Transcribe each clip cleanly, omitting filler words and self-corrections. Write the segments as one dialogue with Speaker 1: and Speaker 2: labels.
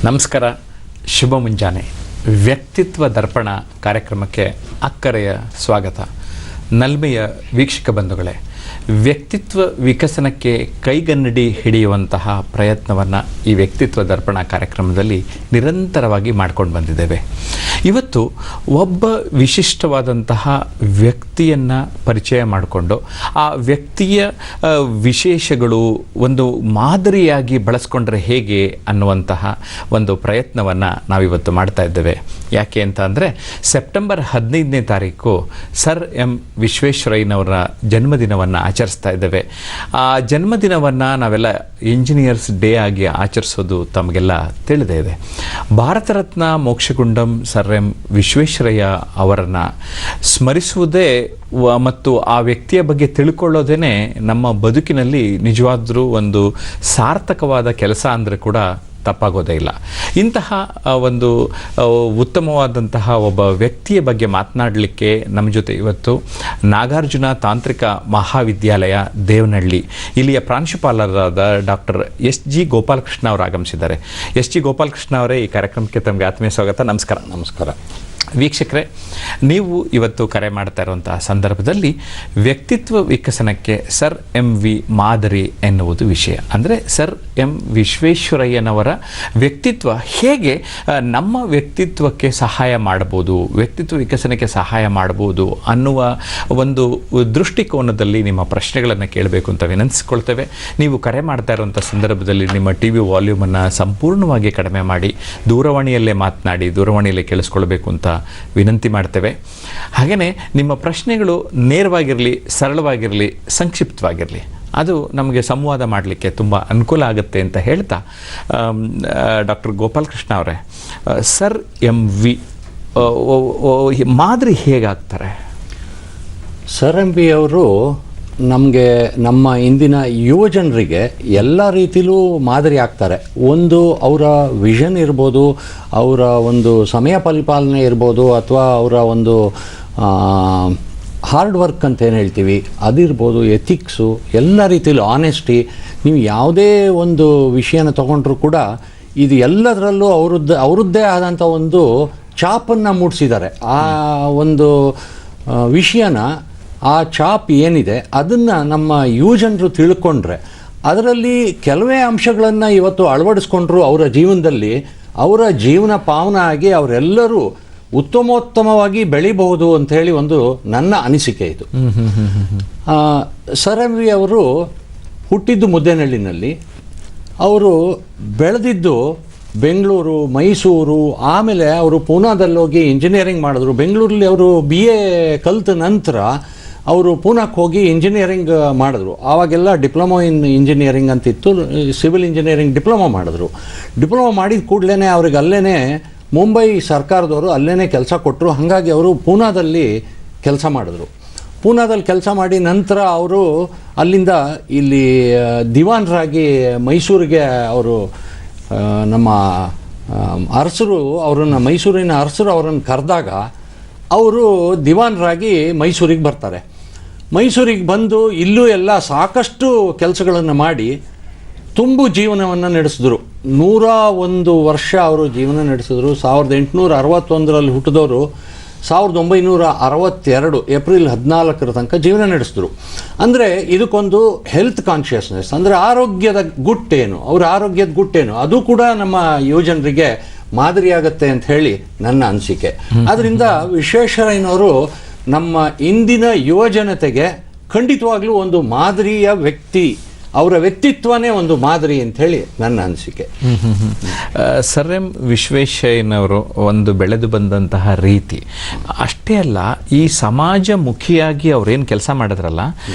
Speaker 1: ನಮಸ್ಕಾರ, ಶುಭ ಮುಂಜಾನೆ. ವ್ಯಕ್ತಿತ್ವ ದರ್ಪಣ ಕಾರ್ಯಕ್ರಮಕ್ಕೆ ಅಕ್ಕರೆಯ ಸ್ವಾಗತ. ನಲ್ಮೆಯ ವೀಕ್ಷಕ ಬಂಧುಗಳೇ, ವ್ಯಕ್ತಿತ್ವ ವಿಕಸನಕ್ಕೆ ಕೈಗನ್ನಡಿ ಹಿಡಿಯುವಂತಹ ಪ್ರಯತ್ನವನ್ನು ಈ ವ್ಯಕ್ತಿತ್ವ ದರ್ಪಣ ಕಾರ್ಯಕ್ರಮದಲ್ಲಿ ನಿರಂತರವಾಗಿ ಮಾಡ್ಕೊಂಡು ಬಂದಿದ್ದೇವೆ. ಇವತ್ತು ಒಬ್ಬ ವಿಶಿಷ್ಟವಾದಂತಹ ವ್ಯಕ್ತಿಯನ್ನು ಪರಿಚಯ ಮಾಡಿಕೊಂಡು ಆ ವ್ಯಕ್ತಿಯ ವಿಶೇಷಗಳು ಒಂದು ಮಾದರಿಯಾಗಿ ಬಳಸ್ಕೊಂಡ್ರೆ ಹೇಗೆ ಅನ್ನುವಂತಹ ಒಂದು ಪ್ರಯತ್ನವನ್ನು ನಾವಿವತ್ತು ಮಾಡ್ತಾ ಇದ್ದೇವೆ. ಯಾಕೆ ಅಂತ ಅಂದರೆ ಸೆಪ್ಟೆಂಬರ್ 15ನೇ ತಾರೀಕು ಸರ್ ಎಂ ವಿಶ್ವೇಶ್ವರಯ್ಯನವರ ಜನ್ಮದಿನವನ್ನು ಆಚರಿಸ್ತಾ ಇದ್ದೇವೆ. ಆ ಜನ್ಮದಿನವನ್ನು ನಾವೆಲ್ಲ ಇಂಜಿನಿಯರ್ಸ್ ಡೇ ಆಗಿ ಆಚರಿಸೋದು ತಮಗೆಲ್ಲ ತಿಳಿದೇ ಇದೆ. ಭಾರತ ರತ್ನ ಮೋಕ್ಷಗುಂಡಂ ಸರ್ ಎಂ ವಿಶ್ವೇಶ್ವರಯ್ಯ ಅವರನ್ನು ಸ್ಮರಿಸುವುದೇ ಮತ್ತು ಆ ವ್ಯಕ್ತಿಯ ಬಗ್ಗೆ ತಿಳ್ಕೊಳ್ಳೋದೇ ನಮ್ಮ ಬದುಕಿನಲ್ಲಿ ನಿಜವಾದ್ರೂ ಒಂದು ಸಾರ್ಥಕವಾದ ಕೆಲಸ ಅಂದರೆ ಕೂಡ ತಪ್ಪಾಗೋದೇ ಇಲ್ಲ. ಇಂತಹ ಒಂದು ಉತ್ತಮವಾದಂತಹ ಒಬ್ಬ ವ್ಯಕ್ತಿಯ ಬಗ್ಗೆ ಮಾತನಾಡಲಿಕ್ಕೆ ನಮ್ಮ ಜೊತೆ ಇವತ್ತು ನಾಗಾರ್ಜುನ ತಾಂತ್ರಿಕ ಮಹಾವಿದ್ಯಾಲಯ ದೇವನಹಳ್ಳಿ ಇಲ್ಲಿಯ ಪ್ರಾಂಶುಪಾಲರಾದ ಡಾಕ್ಟರ್ ಎಸ್.ಜಿ. ಗೋಪಾಲಕೃಷ್ಣ ಅವರು ಆಗಮಿಸಿದ್ದಾರೆ. ಎಸ್.ಜಿ. ಗೋಪಾಲಕೃಷ್ಣ ಅವರೇ, ಈ ಕಾರ್ಯಕ್ರಮಕ್ಕೆ ತಮಗೆ ಆತ್ಮೀಯ ಸ್ವಾಗತ. ನಮಸ್ಕಾರ.
Speaker 2: ನಮಸ್ಕಾರ
Speaker 1: ವೀಕ್ಷಕರೇ, ನೀವು ಇವತ್ತು ಕರೆ ಮಾಡ್ತಾ ಇರುವಂತಹ ಸಂದರ್ಭದಲ್ಲಿ ವ್ಯಕ್ತಿತ್ವ ವಿಕಸನಕ್ಕೆ ಸರ್ ಎಂ ವಿ ಮಾದರಿ ಎನ್ನುವುದು ವಿಷಯ. ಅಂದರೆ ಸರ್ ಎಂ ವಿಶ್ವೇಶ್ವರಯ್ಯನವರ ವ್ಯಕ್ತಿತ್ವ ಹೇಗೆ ನಮ್ಮ ವ್ಯಕ್ತಿತ್ವಕ್ಕೆ ಸಹಾಯ ಮಾಡಬಹುದು, ವ್ಯಕ್ತಿತ್ವ ವಿಕಸನಕ್ಕೆ ಸಹಾಯ ಮಾಡಬಹುದು ಅನ್ನುವ ಒಂದು ದೃಷ್ಟಿಕೋನದಲ್ಲಿ ನಿಮ್ಮ ಪ್ರಶ್ನೆಗಳನ್ನು ಕೇಳಬೇಕು ಅಂತ ವಿನಂತಿಸ್ಕೊಳ್ತೇವೆ. ನೀವು ಕರೆ ಮಾಡ್ತಾ ಇರುವಂಥ ಸಂದರ್ಭದಲ್ಲಿ ನಿಮ್ಮ ಟಿ ವಿ ವಾಲ್ಯೂಮನ್ನು ಸಂಪೂರ್ಣವಾಗಿ ಕಡಿಮೆ ಮಾಡಿ ದೂರವಾಣಿಯಲ್ಲೇ ಮಾತನಾಡಿ, ದೂರವಾಣಿಯಲ್ಲೇ ಕೇಳಿಸ್ಕೊಳ್ಬೇಕು ಅಂತ ವಿನಂತಿ ಮಾಡ್ತೇವೆ. ಹಾಗೆಯೇ ನಿಮ್ಮ ಪ್ರಶ್ನೆಗಳು ನೇರವಾಗಿರಲಿ, ಸರಳವಾಗಿರಲಿ, ಸಂಕ್ಷಿಪ್ತವಾಗಿರಲಿ. ಅದು ನಮಗೆ ಸಂವಾದ ಮಾಡಲಿಕ್ಕೆ ತುಂಬ ಅನುಕೂಲ ಆಗುತ್ತೆ ಅಂತ ಹೇಳ್ತಾ, ಡಾಕ್ಟರ್ ಗೋಪಾಲಕೃಷ್ಣ ಅವರೇ, ಸರ್ ಎಂ ವಿ ಮಾದರಿ ಹೇಗಾಗ್ತಾರೆ?
Speaker 2: ಸರ್ ಎಂ ವಿ ಅವರು ನಮಗೆ, ನಮ್ಮ ಇಂದಿನ ಯುವ ಜನರಿಗೆ ಎಲ್ಲ ರೀತಿಲೂ ಮಾದರಿ ಆಗ್ತಾರೆ. ಒಂದು ಅವರ ವಿಷನ್ ಇರ್ಬೋದು, ಅವರ ಒಂದು ಸಮಯ ಪರಿಪಾಲನೆ ಇರ್ಬೋದು, ಅಥವಾ ಅವರ ಒಂದು ಹಾರ್ಡ್ ವರ್ಕ್ ಅಂತ ಏನು ಹೇಳ್ತೀವಿ ಅದಿರ್ಬೋದು, ಎಥಿಕ್ಸು, ಎಲ್ಲ ರೀತಿಲೂ ಆನೆಸ್ಟಿ. ನೀವು ಯಾವುದೇ ಒಂದು ವಿಷಯನ ತಗೊಂಡ್ರೂ ಕೂಡ ಇದು ಎಲ್ಲದರಲ್ಲೂ ಅವರದ್ದೇ ಆದಂಥ ಒಂದು ಛಾಪನ್ನು ಮೂಡಿಸಿದ್ದಾರೆ. ಆ ಒಂದು ವಿಷಯನ, ಆ ಛಾಪ್ ಏನಿದೆ ಅದನ್ನು ನಮ್ಮ ಯುವ ಜನರು ತಿಳ್ಕೊಂಡ್ರೆ, ಅದರಲ್ಲಿ ಕೆಲವೇ ಅಂಶಗಳನ್ನು ಇವತ್ತು ಅಳವಡಿಸ್ಕೊಂಡ್ರು ಅವರ ಜೀವನದಲ್ಲಿ, ಅವರ ಜೀವನ ಪಾವನ ಆಗಿ ಅವರೆಲ್ಲರೂ ಉತ್ತಮೋತ್ತಮವಾಗಿ ಬೆಳಿಬಹುದು ಅಂಥೇಳಿ ಒಂದು ನನ್ನ ಅನಿಸಿಕೆ ಇದು. ಸರ್ ಎಂ ವಿ ಅವರು ಹುಟ್ಟಿದ್ದು ಮುದ್ದೇನಹಳ್ಳಿನಲ್ಲಿ, ಅವರು ಬೆಳೆದಿದ್ದು ಬೆಂಗಳೂರು, ಮೈಸೂರು, ಆಮೇಲೆ ಅವರು ಪೂನಾದಲ್ಲಿ ಹೋಗಿ ಇಂಜಿನಿಯರಿಂಗ್ ಮಾಡಿದ್ರು. ಬೆಂಗಳೂರಲ್ಲಿ ಅವರು BA ಕಲಿತ ನಂತರ ಅವರು ಪೂನಾಕ್ಕೆ ಹೋಗಿ ಇಂಜಿನಿಯರಿಂಗ್ ಮಾಡಿದ್ರು. ಆವಾಗೆಲ್ಲ ಡಿಪ್ಲೊಮೊ ಇನ್ ಇಂಜಿನಿಯರಿಂಗ್ ಅಂತಿತ್ತು, ಸಿವಿಲ್ ಇಂಜಿನಿಯರಿಂಗ್ ಡಿಪ್ಲೊಮೊ ಮಾಡಿದ್ರು. ಡಿಪ್ಲೊಮೊ ಮಾಡಿದ ಕೂಡಲೇ ಅವ್ರಿಗೆ ಅಲ್ಲೇ ಮುಂಬೈ ಸರ್ಕಾರದವರು ಅಲ್ಲೇ ಕೆಲಸ ಕೊಟ್ಟರು. ಹಾಗಾಗಿ ಅವರು ಪೂನಾದಲ್ಲಿ ಕೆಲಸ ಮಾಡಿದ್ರು. ಪೂನಾದಲ್ಲಿ ಕೆಲಸ ಮಾಡಿ ನಂತರ ಅವರು ಅಲ್ಲಿಂದ ಇಲ್ಲಿ ದಿವಾನರಾಗಿ ಮೈಸೂರಿಗೆ ಅವರು, ನಮ್ಮ ಅರಸರು ಅವರನ್ನು, ಮೈಸೂರಿನ ಅರಸರು ಅವರನ್ನು ಕರೆದಾಗ ಅವರು ದಿವಾನರಾಗಿ ಮೈಸೂರಿಗೆ ಬರ್ತಾರೆ. ಮೈಸೂರಿಗೆ ಬಂದು ಇಲ್ಲೂ ಎಲ್ಲ ಸಾಕಷ್ಟು ಕೆಲಸಗಳನ್ನು ಮಾಡಿ ತುಂಬು ಜೀವನವನ್ನು ನಡೆಸಿದ್ರು. 101 ವರ್ಷ ಅವರು ಜೀವನ ನಡೆಸಿದ್ರು. 1861ರಲ್ಲಿ ಹುಟ್ಟಿದವರು 1962 ಏಪ್ರಿಲ್ 14 ತನಕ ಜೀವನ ನಡೆಸಿದ್ರು. ಅಂದರೆ ಇದಕ್ಕೊಂದು ಹೆಲ್ತ್ ಕಾನ್ಷಿಯಸ್ನೆಸ್, ಅಂದರೆ ಆರೋಗ್ಯದ ಗುಟ್ಟೇನು, ಅವರ ಆರೋಗ್ಯದ ಗುಟ್ಟೇನು, ಅದು ಕೂಡ ನಮ್ಮ ಯುವಜನರಿಗೆ ಮಾದರಿಯಾಗತ್ತೆ ಅಂತ ಹೇಳಿ ನನ್ನ ಅನಿಸಿಕೆ. ಆದ್ದರಿಂದ ವಿಶ್ವೇಶ್ವರಯ್ಯನವರು ನಮ್ಮ ಇಂದಿನ ಯುವ ಜನತೆಗೆ ಖಂಡಿತವಾಗ್ಲೂ ಒಂದು ಮಾದರಿಯ ವ್ಯಕ್ತಿ, ಅವರ ವ್ಯಕ್ತಿತ್ವನೇ ಒಂದು ಮಾದರಿ ಅಂತ ಹೇಳಿ ನನ್ನ ಅನಿಸಿಕೆ.
Speaker 1: ಸರ್ ಎಂ ವಿಶ್ವೇಶ್ವರಯ್ಯನವರು ಒಂದು ಬೆಳೆದು ಬಂದಂತಹ ರೀತಿ ಅಷ್ಟೇ ಅಲ್ಲ, ಈ ಸಮಾಜಮುಖಿಯಾಗಿ ಅವ್ರೇನು ಕೆಲಸ ಮಾಡಿದ್ರಲ್ಲ,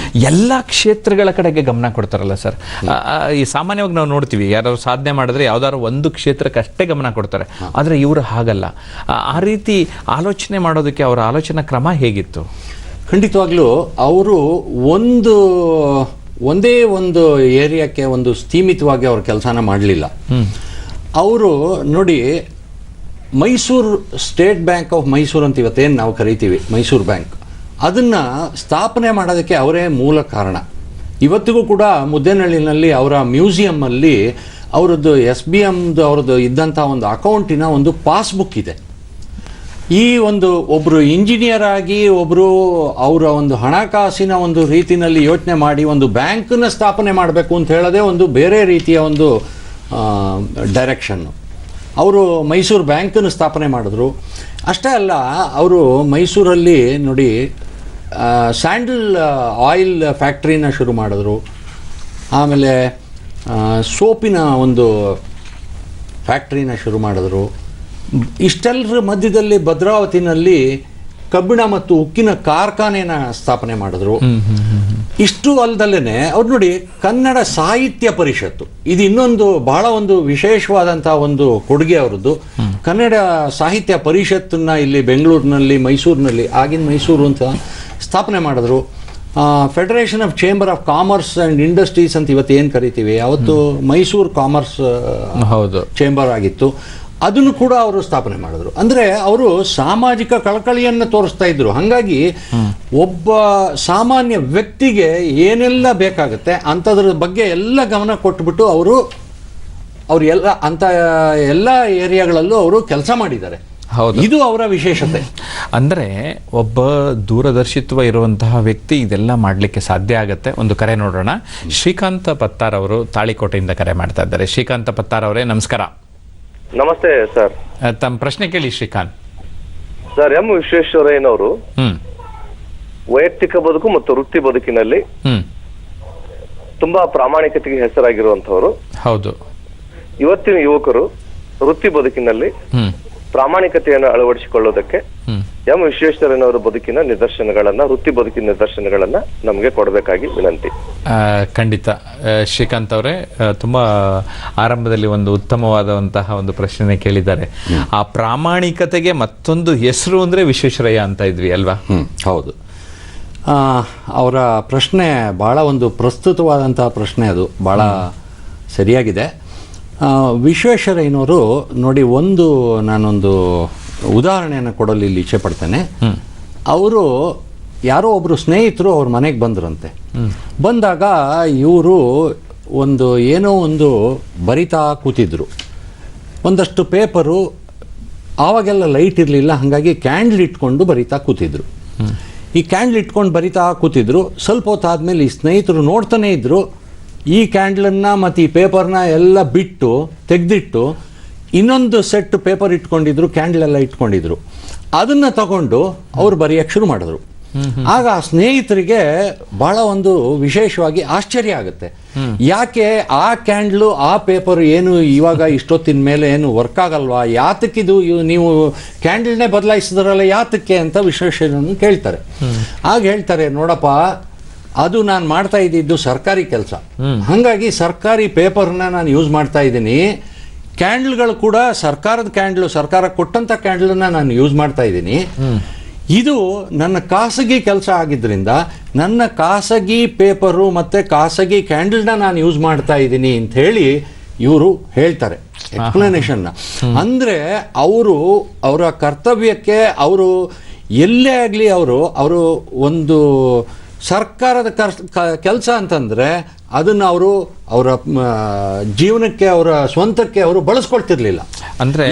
Speaker 1: ಎಲ್ಲ ಕ್ಷೇತ್ರಗಳ ಕಡೆಗೆ ಗಮನ ಕೊಡ್ತಾರಲ್ಲ ಸರ್. ಈ ಸಾಮಾನ್ಯವಾಗಿ ನಾವು ನೋಡ್ತೀವಿ, ಯಾರು ಸಾಧನೆ ಮಾಡಿದ್ರೆ ಯಾವ್ದಾದ್ರು ಒಂದು ಕ್ಷೇತ್ರಕ್ಕೆ ಅಷ್ಟೇ ಗಮನ ಕೊಡ್ತಾರೆ. ಆದರೆ ಇವರು ಹಾಗಲ್ಲ. ಆ ರೀತಿ ಆಲೋಚನೆ ಮಾಡೋದಕ್ಕೆ ಅವರ ಆಲೋಚನಾ ಕ್ರಮ ಹೇಗಿತ್ತು?
Speaker 2: ಖಂಡಿತವಾಗ್ಲೂ ಅವರು ಒಂದೇ ಒಂದು ಏರಿಯಾಕ್ಕೆ ಒಂದು ಸ್ಥೀಮಿತವಾಗಿ ಅವ್ರ ಕೆಲಸನ ಮಾಡಲಿಲ್ಲ. ಅವರು ನೋಡಿ, Mysuru state bank of Mysuru ಅಂತ ಇವತ್ತೇನು ನಾವು ಕರಿತೀವಿ, ಮೈಸೂರು ಬ್ಯಾಂಕ್, ಅದನ್ನು ಸ್ಥಾಪನೆ ಮಾಡೋದಕ್ಕೆ ಅವರೇ ಮೂಲ ಕಾರಣ. ಇವತ್ತಿಗೂ ಕೂಡ ಮುದ್ದೇನಹಳ್ಳಿನಲ್ಲಿ ಅವರ ಮ್ಯೂಸಿಯಮ್ಮಲ್ಲಿ ಅವರದ್ದು SBMದು ಅವ್ರದ್ದು ಇದ್ದಂಥ ಒಂದು ಅಕೌಂಟಿನ ಒಂದು ಪಾಸ್ಬುಕ್ ಇದೆ. ಈ ಒಂದು ಒಬ್ಬರು ಇಂಜಿನಿಯರ್ ಆಗಿ ಒಬ್ಬರು ಅವರ ಒಂದು ಹಣಕಾಸಿನ ಒಂದು ರೀತಿಯಲ್ಲಿ ಯೋಚನೆ ಮಾಡಿ ಒಂದು ಬ್ಯಾಂಕನ್ನು ಸ್ಥಾಪನೆ ಮಾಡಬೇಕು ಅಂತ ಹೇಳೋದೇ ಒಂದು ಬೇರೆ ರೀತಿಯ ಒಂದು ಡೈರೆಕ್ಷನ್ನು. ಅವರು ಮೈಸೂರು ಬ್ಯಾಂಕನ್ನು ಸ್ಥಾಪನೆ ಮಾಡಿದ್ರು. ಅಷ್ಟೇ ಅಲ್ಲ, ಅವರು ಮೈಸೂರಲ್ಲಿ ನೋಡಿ ಸ್ಯಾಂಡಲ್ ಆಯಿಲ್ ಫ್ಯಾಕ್ಟ್ರಿನ ಶುರು ಮಾಡಿದ್ರು. ಆಮೇಲೆ ಸೋಪಿನ ಒಂದು ಫ್ಯಾಕ್ಟ್ರಿನ ಶುರು ಮಾಡಿದ್ರು. ಇಷ್ಟೆಲ್ಲರ ಮಧ್ಯದಲ್ಲಿ ಭದ್ರಾವತಿನಲ್ಲಿ ಕಬ್ಬಿಣ ಮತ್ತು ಉಕ್ಕಿನ ಕಾರ್ಖಾನೆನ ಸ್ಥಾಪನೆ ಮಾಡಿದ್ರು. ಇಷ್ಟು ಅಲ್ಲದಲ್ಲೇ ಅವ್ರು ನೋಡಿ ಕನ್ನಡ ಸಾಹಿತ್ಯ ಪರಿಷತ್ತು, ಇದು ಇನ್ನೊಂದು ಬಹಳ ಒಂದು ವಿಶೇಷವಾದಂತಹ ಒಂದು ಕೊಡುಗೆ ಅವರದ್ದು. ಕನ್ನಡ ಸಾಹಿತ್ಯ ಪರಿಷತ್ತನ್ನ ಇಲ್ಲಿ ಬೆಂಗಳೂರಿನಲ್ಲಿ, ಮೈಸೂರಿನಲ್ಲಿ, ಆಗಿನ ಮೈಸೂರು ಅಂತ ಸ್ಥಾಪನೆ ಮಾಡಿದ್ರು. Federation of chamber of commerce and industries ಅಂತ ಇವತ್ತು ಏನು ಕರಿತೀವಿ, ಅವತ್ತು ಮೈಸೂರು ಕಾಮರ್ಸ್ ಚೇಂಬರ್ ಆಗಿತ್ತು. ಅದನ್ನು ಕೂಡ ಅವರು ಸ್ಥಾಪನೆ ಮಾಡಿದ್ರು. ಅಂದರೆ ಅವರು ಸಾಮಾಜಿಕ ಕಳಕಳಿಯನ್ನು ತೋರಿಸ್ತಾ ಇದ್ರು. ಹಾಗಾಗಿ ಒಬ್ಬ ಸಾಮಾನ್ಯ ವ್ಯಕ್ತಿಗೆ ಏನೆಲ್ಲ ಬೇಕಾಗುತ್ತೆ ಅಂಥದ್ರ ಬಗ್ಗೆ ಎಲ್ಲ ಗಮನ ಕೊಟ್ಬಿಟ್ಟು ಅವರು ಎಲ್ಲ ಅಂಥ ಎಲ್ಲ ಏರಿಯಾಗಳಲ್ಲೂ ಅವರು ಕೆಲಸ ಮಾಡಿದ್ದಾರೆ. ಇದು ಅವರ ವಿಶೇಷತೆ.
Speaker 1: ಅಂದರೆ ಒಬ್ಬ ದೂರದರ್ಶಿತ್ವ ಇರುವಂತಹ ವ್ಯಕ್ತಿ ಇದೆಲ್ಲ ಮಾಡಲಿಕ್ಕೆ ಸಾಧ್ಯ ಆಗುತ್ತೆ. ಒಂದು ಕರೆ ನೋಡೋಣ. ಶ್ರೀಕಾಂತ ಪತ್ತಾರ್ ಅವರು ತಾಳಿಕೋಟೆಯಿಂದ ಕರೆ ಮಾಡ್ತಾ ಇದ್ದಾರೆ. ಶ್ರೀಕಾಂತ ಪತ್ತಾರ್ ಅವರೇ, ನಮಸ್ಕಾರ.
Speaker 3: ನಮಸ್ತೆ ಸರ್.
Speaker 1: ತಮ್ಮ ಪ್ರಶ್ನೆ ಕೇಳಿ ಶ್ರೀಕಾಂತ್.
Speaker 3: ಸರ್, ಎಂ ವಿಶ್ವೇಶ್ವರಯ್ಯನವರು ವೈಯಕ್ತಿಕ ಬದುಕು ಮತ್ತು ವೃತ್ತಿ ಬದುಕಿನಲ್ಲಿ ತುಂಬಾ ಪ್ರಾಮಾಣಿಕತೆಗೆ ಹೆಸರಾಗಿರುವಂತವರು.
Speaker 1: ಹೌದು.
Speaker 3: ಇವತ್ತಿನ ಯುವಕರು ವೃತ್ತಿ ಬದುಕಿನಲ್ಲಿ ಪ್ರಾಮಾಣಿಕತೆಯನ್ನು ಅಳವಡಿಸಿಕೊಳ್ಳೋದಕ್ಕೆ ಎಂ ವಿಶ್ವೇಶ್ವರಯ್ಯನವರ ಬದುಕಿನ ನಿದರ್ಶನಗಳನ್ನ, ವೃತ್ತಿ ಬದುಕಿನ ನಿದರ್ಶನಗಳನ್ನ ನಮಗೆ ಕೊಡಬೇಕಾಗಿ ವಿನಂತಿ.
Speaker 1: ಖಂಡಿತ ಶ್ರೀಕಾಂತ್ ಅವರೇ, ತುಂಬಾ ಆರಂಭದಲ್ಲಿ ಒಂದು ಉತ್ತಮವಾದಂತಹ ಒಂದು ಪ್ರಶ್ನೆ ಕೇಳಿದ್ದಾರೆ. ಆ ಪ್ರಾಮಾಣಿಕತೆಗೆ ಮತ್ತೊಂದು ಹೆಸರು ಅಂದ್ರೆ ವಿಶ್ವೇಶ್ವರಯ್ಯ ಅಂತ ಇದ್ವಿ ಅಲ್ವಾ?
Speaker 2: ಹೌದು. ಅವರ ಪ್ರಶ್ನೆ ಬಹಳ ಒಂದು ಪ್ರಸ್ತುತವಾದಂತಹ ಪ್ರಶ್ನೆ, ಅದು ಬಹಳ ಸರಿಯಾಗಿದೆ. ವಿಶ್ವೇಶ್ವರಯ್ಯನವರು ನೋಡಿ, ನಾನೊಂದು ಉದಾಹರಣೆಯನ್ನು ಕೊಡಲು ಇಲ್ಲಿ ಇಚ್ಛೆ ಪಡ್ತೇನೆ. ಅವರು ಯಾರೋ ಒಬ್ಬರು ಸ್ನೇಹಿತರು ಅವ್ರ ಮನೆಗೆ ಬಂದ್ರಂತೆ. ಬಂದಾಗ ಇವರು ಏನೋ ಒಂದು ಬರಿತಾ ಕೂತಿದ್ರು. ಒಂದಷ್ಟು ಪೇಪರು, ಆವಾಗೆಲ್ಲ ಲೈಟ್ ಇರಲಿಲ್ಲ, ಹಾಗಾಗಿ ಕ್ಯಾಂಡ್ಲ್ ಇಟ್ಕೊಂಡು ಬರಿತಾ ಕೂತಿದ್ರು. ಈ ಕ್ಯಾಂಡ್ಲ್ ಇಟ್ಕೊಂಡು ಬರಿತಾ ಕೂತಿದ್ರು. ಸ್ವಲ್ಪ ಹೊತ್ತಾದ್ಮೇಲೆ ಈ ಸ್ನೇಹಿತರು ನೋಡ್ತಾನೆ ಇದ್ರು. ಈ ಕ್ಯಾಂಡ್ಲನ್ನು ಮತ್ತು ಈ ಪೇಪರ್ನ ಎಲ್ಲ ತೆಗೆದಿಟ್ಟು ಇನ್ನೊಂದು ಸೆಟ್ ಪೇಪರ್ ಇಟ್ಕೊಂಡಿದ್ರು, ಕ್ಯಾಂಡಲ್ ಎಲ್ಲ ಇಟ್ಕೊಂಡಿದ್ರು. ಅದನ್ನು ತಗೊಂಡು ಅವ್ರು ಬರೆಯಕ್ಕೆ ಶುರು ಮಾಡಿದ್ರು. ಆಗ ಆ ಸ್ನೇಹಿತರಿಗೆ ಬಹಳ ಒಂದು ವಿಶೇಷವಾಗಿ ಆಶ್ಚರ್ಯ ಆಗುತ್ತೆ. ಯಾಕೆ ಆ ಕ್ಯಾಂಡ್ಲು, ಆ ಪೇಪರ್ ಏನು ಇವಾಗ ಇಷ್ಟೊತ್ತಿನ ಮೇಲೆ ಏನು ವರ್ಕ್ ಆಗಲ್ವಾ, ಯಾತಕ್ಕಿದು ನೀವು ಕ್ಯಾಂಡಲ್ನೇ ಬದಲಾಯಿಸಿದ್ರಲ್ಲ ಯಾತಕ್ಕೆ ಅಂತ ವಿಶ್ವೇಶ್ವರಯ್ಯನನ್ನು ಕೇಳ್ತಾರೆ. ಆಗ ಹೇಳ್ತಾರೆ, ನೋಡಪ್ಪ, ಅದು ನಾನು ಮಾಡ್ತಾ ಇದ್ದಿದ್ದು ಸರ್ಕಾರಿ ಕೆಲಸ, ಹಾಗಾಗಿ ಸರ್ಕಾರಿ ಪೇಪರ್ನ ನಾನು ಯೂಸ್ ಮಾಡ್ತಾ ಇದ್ದೀನಿ. ಕ್ಯಾಂಡಲ್ಗಳು ಕೂಡ ಸರ್ಕಾರದ ಕ್ಯಾಂಡಲ್, ಸರ್ಕಾರ ಕೊಟ್ಟಂತ ಕ್ಯಾಂಡಲ್ನ ನಾನು ಯೂಸ್ ಮಾಡ್ತಾ ಇದ್ದೀನಿ. ಇದು ನನ್ನ ಖಾಸಗಿ ಕೆಲಸ ಆಗಿದ್ದರಿಂದ ನನ್ನ ಖಾಸಗಿ ಪೇಪರು ಮತ್ತೆ ಖಾಸಗಿ ಕ್ಯಾಂಡಲ್ನ ನಾನು ಯೂಸ್ ಮಾಡ್ತಾ ಇದ್ದೀನಿ ಅಂತ ಹೇಳಿ ಇವರು ಹೇಳ್ತಾರೆ ಎಕ್ಸ್ಪ್ಲನೇಷನ್ನ. ಅಂದ್ರೆ ಅವರ ಕರ್ತವ್ಯಕ್ಕೆ ಅವರು ಎಲ್ಲೇ ಆಗಲಿ ಅವರು ಒಂದು ಸರ್ಕಾರದ ಕೆಲಸ ಅಂತಂದ್ರೆ ಅದನ್ನು ಅವರ ಜೀವನಕ್ಕೆ, ಅವರ ಸ್ವಂತಕ್ಕೆ ಅವರು ಬಳಸ್ಕೊಳ್ತಿರ್ಲಿಲ್ಲ.
Speaker 1: ಅಂದ್ರೆ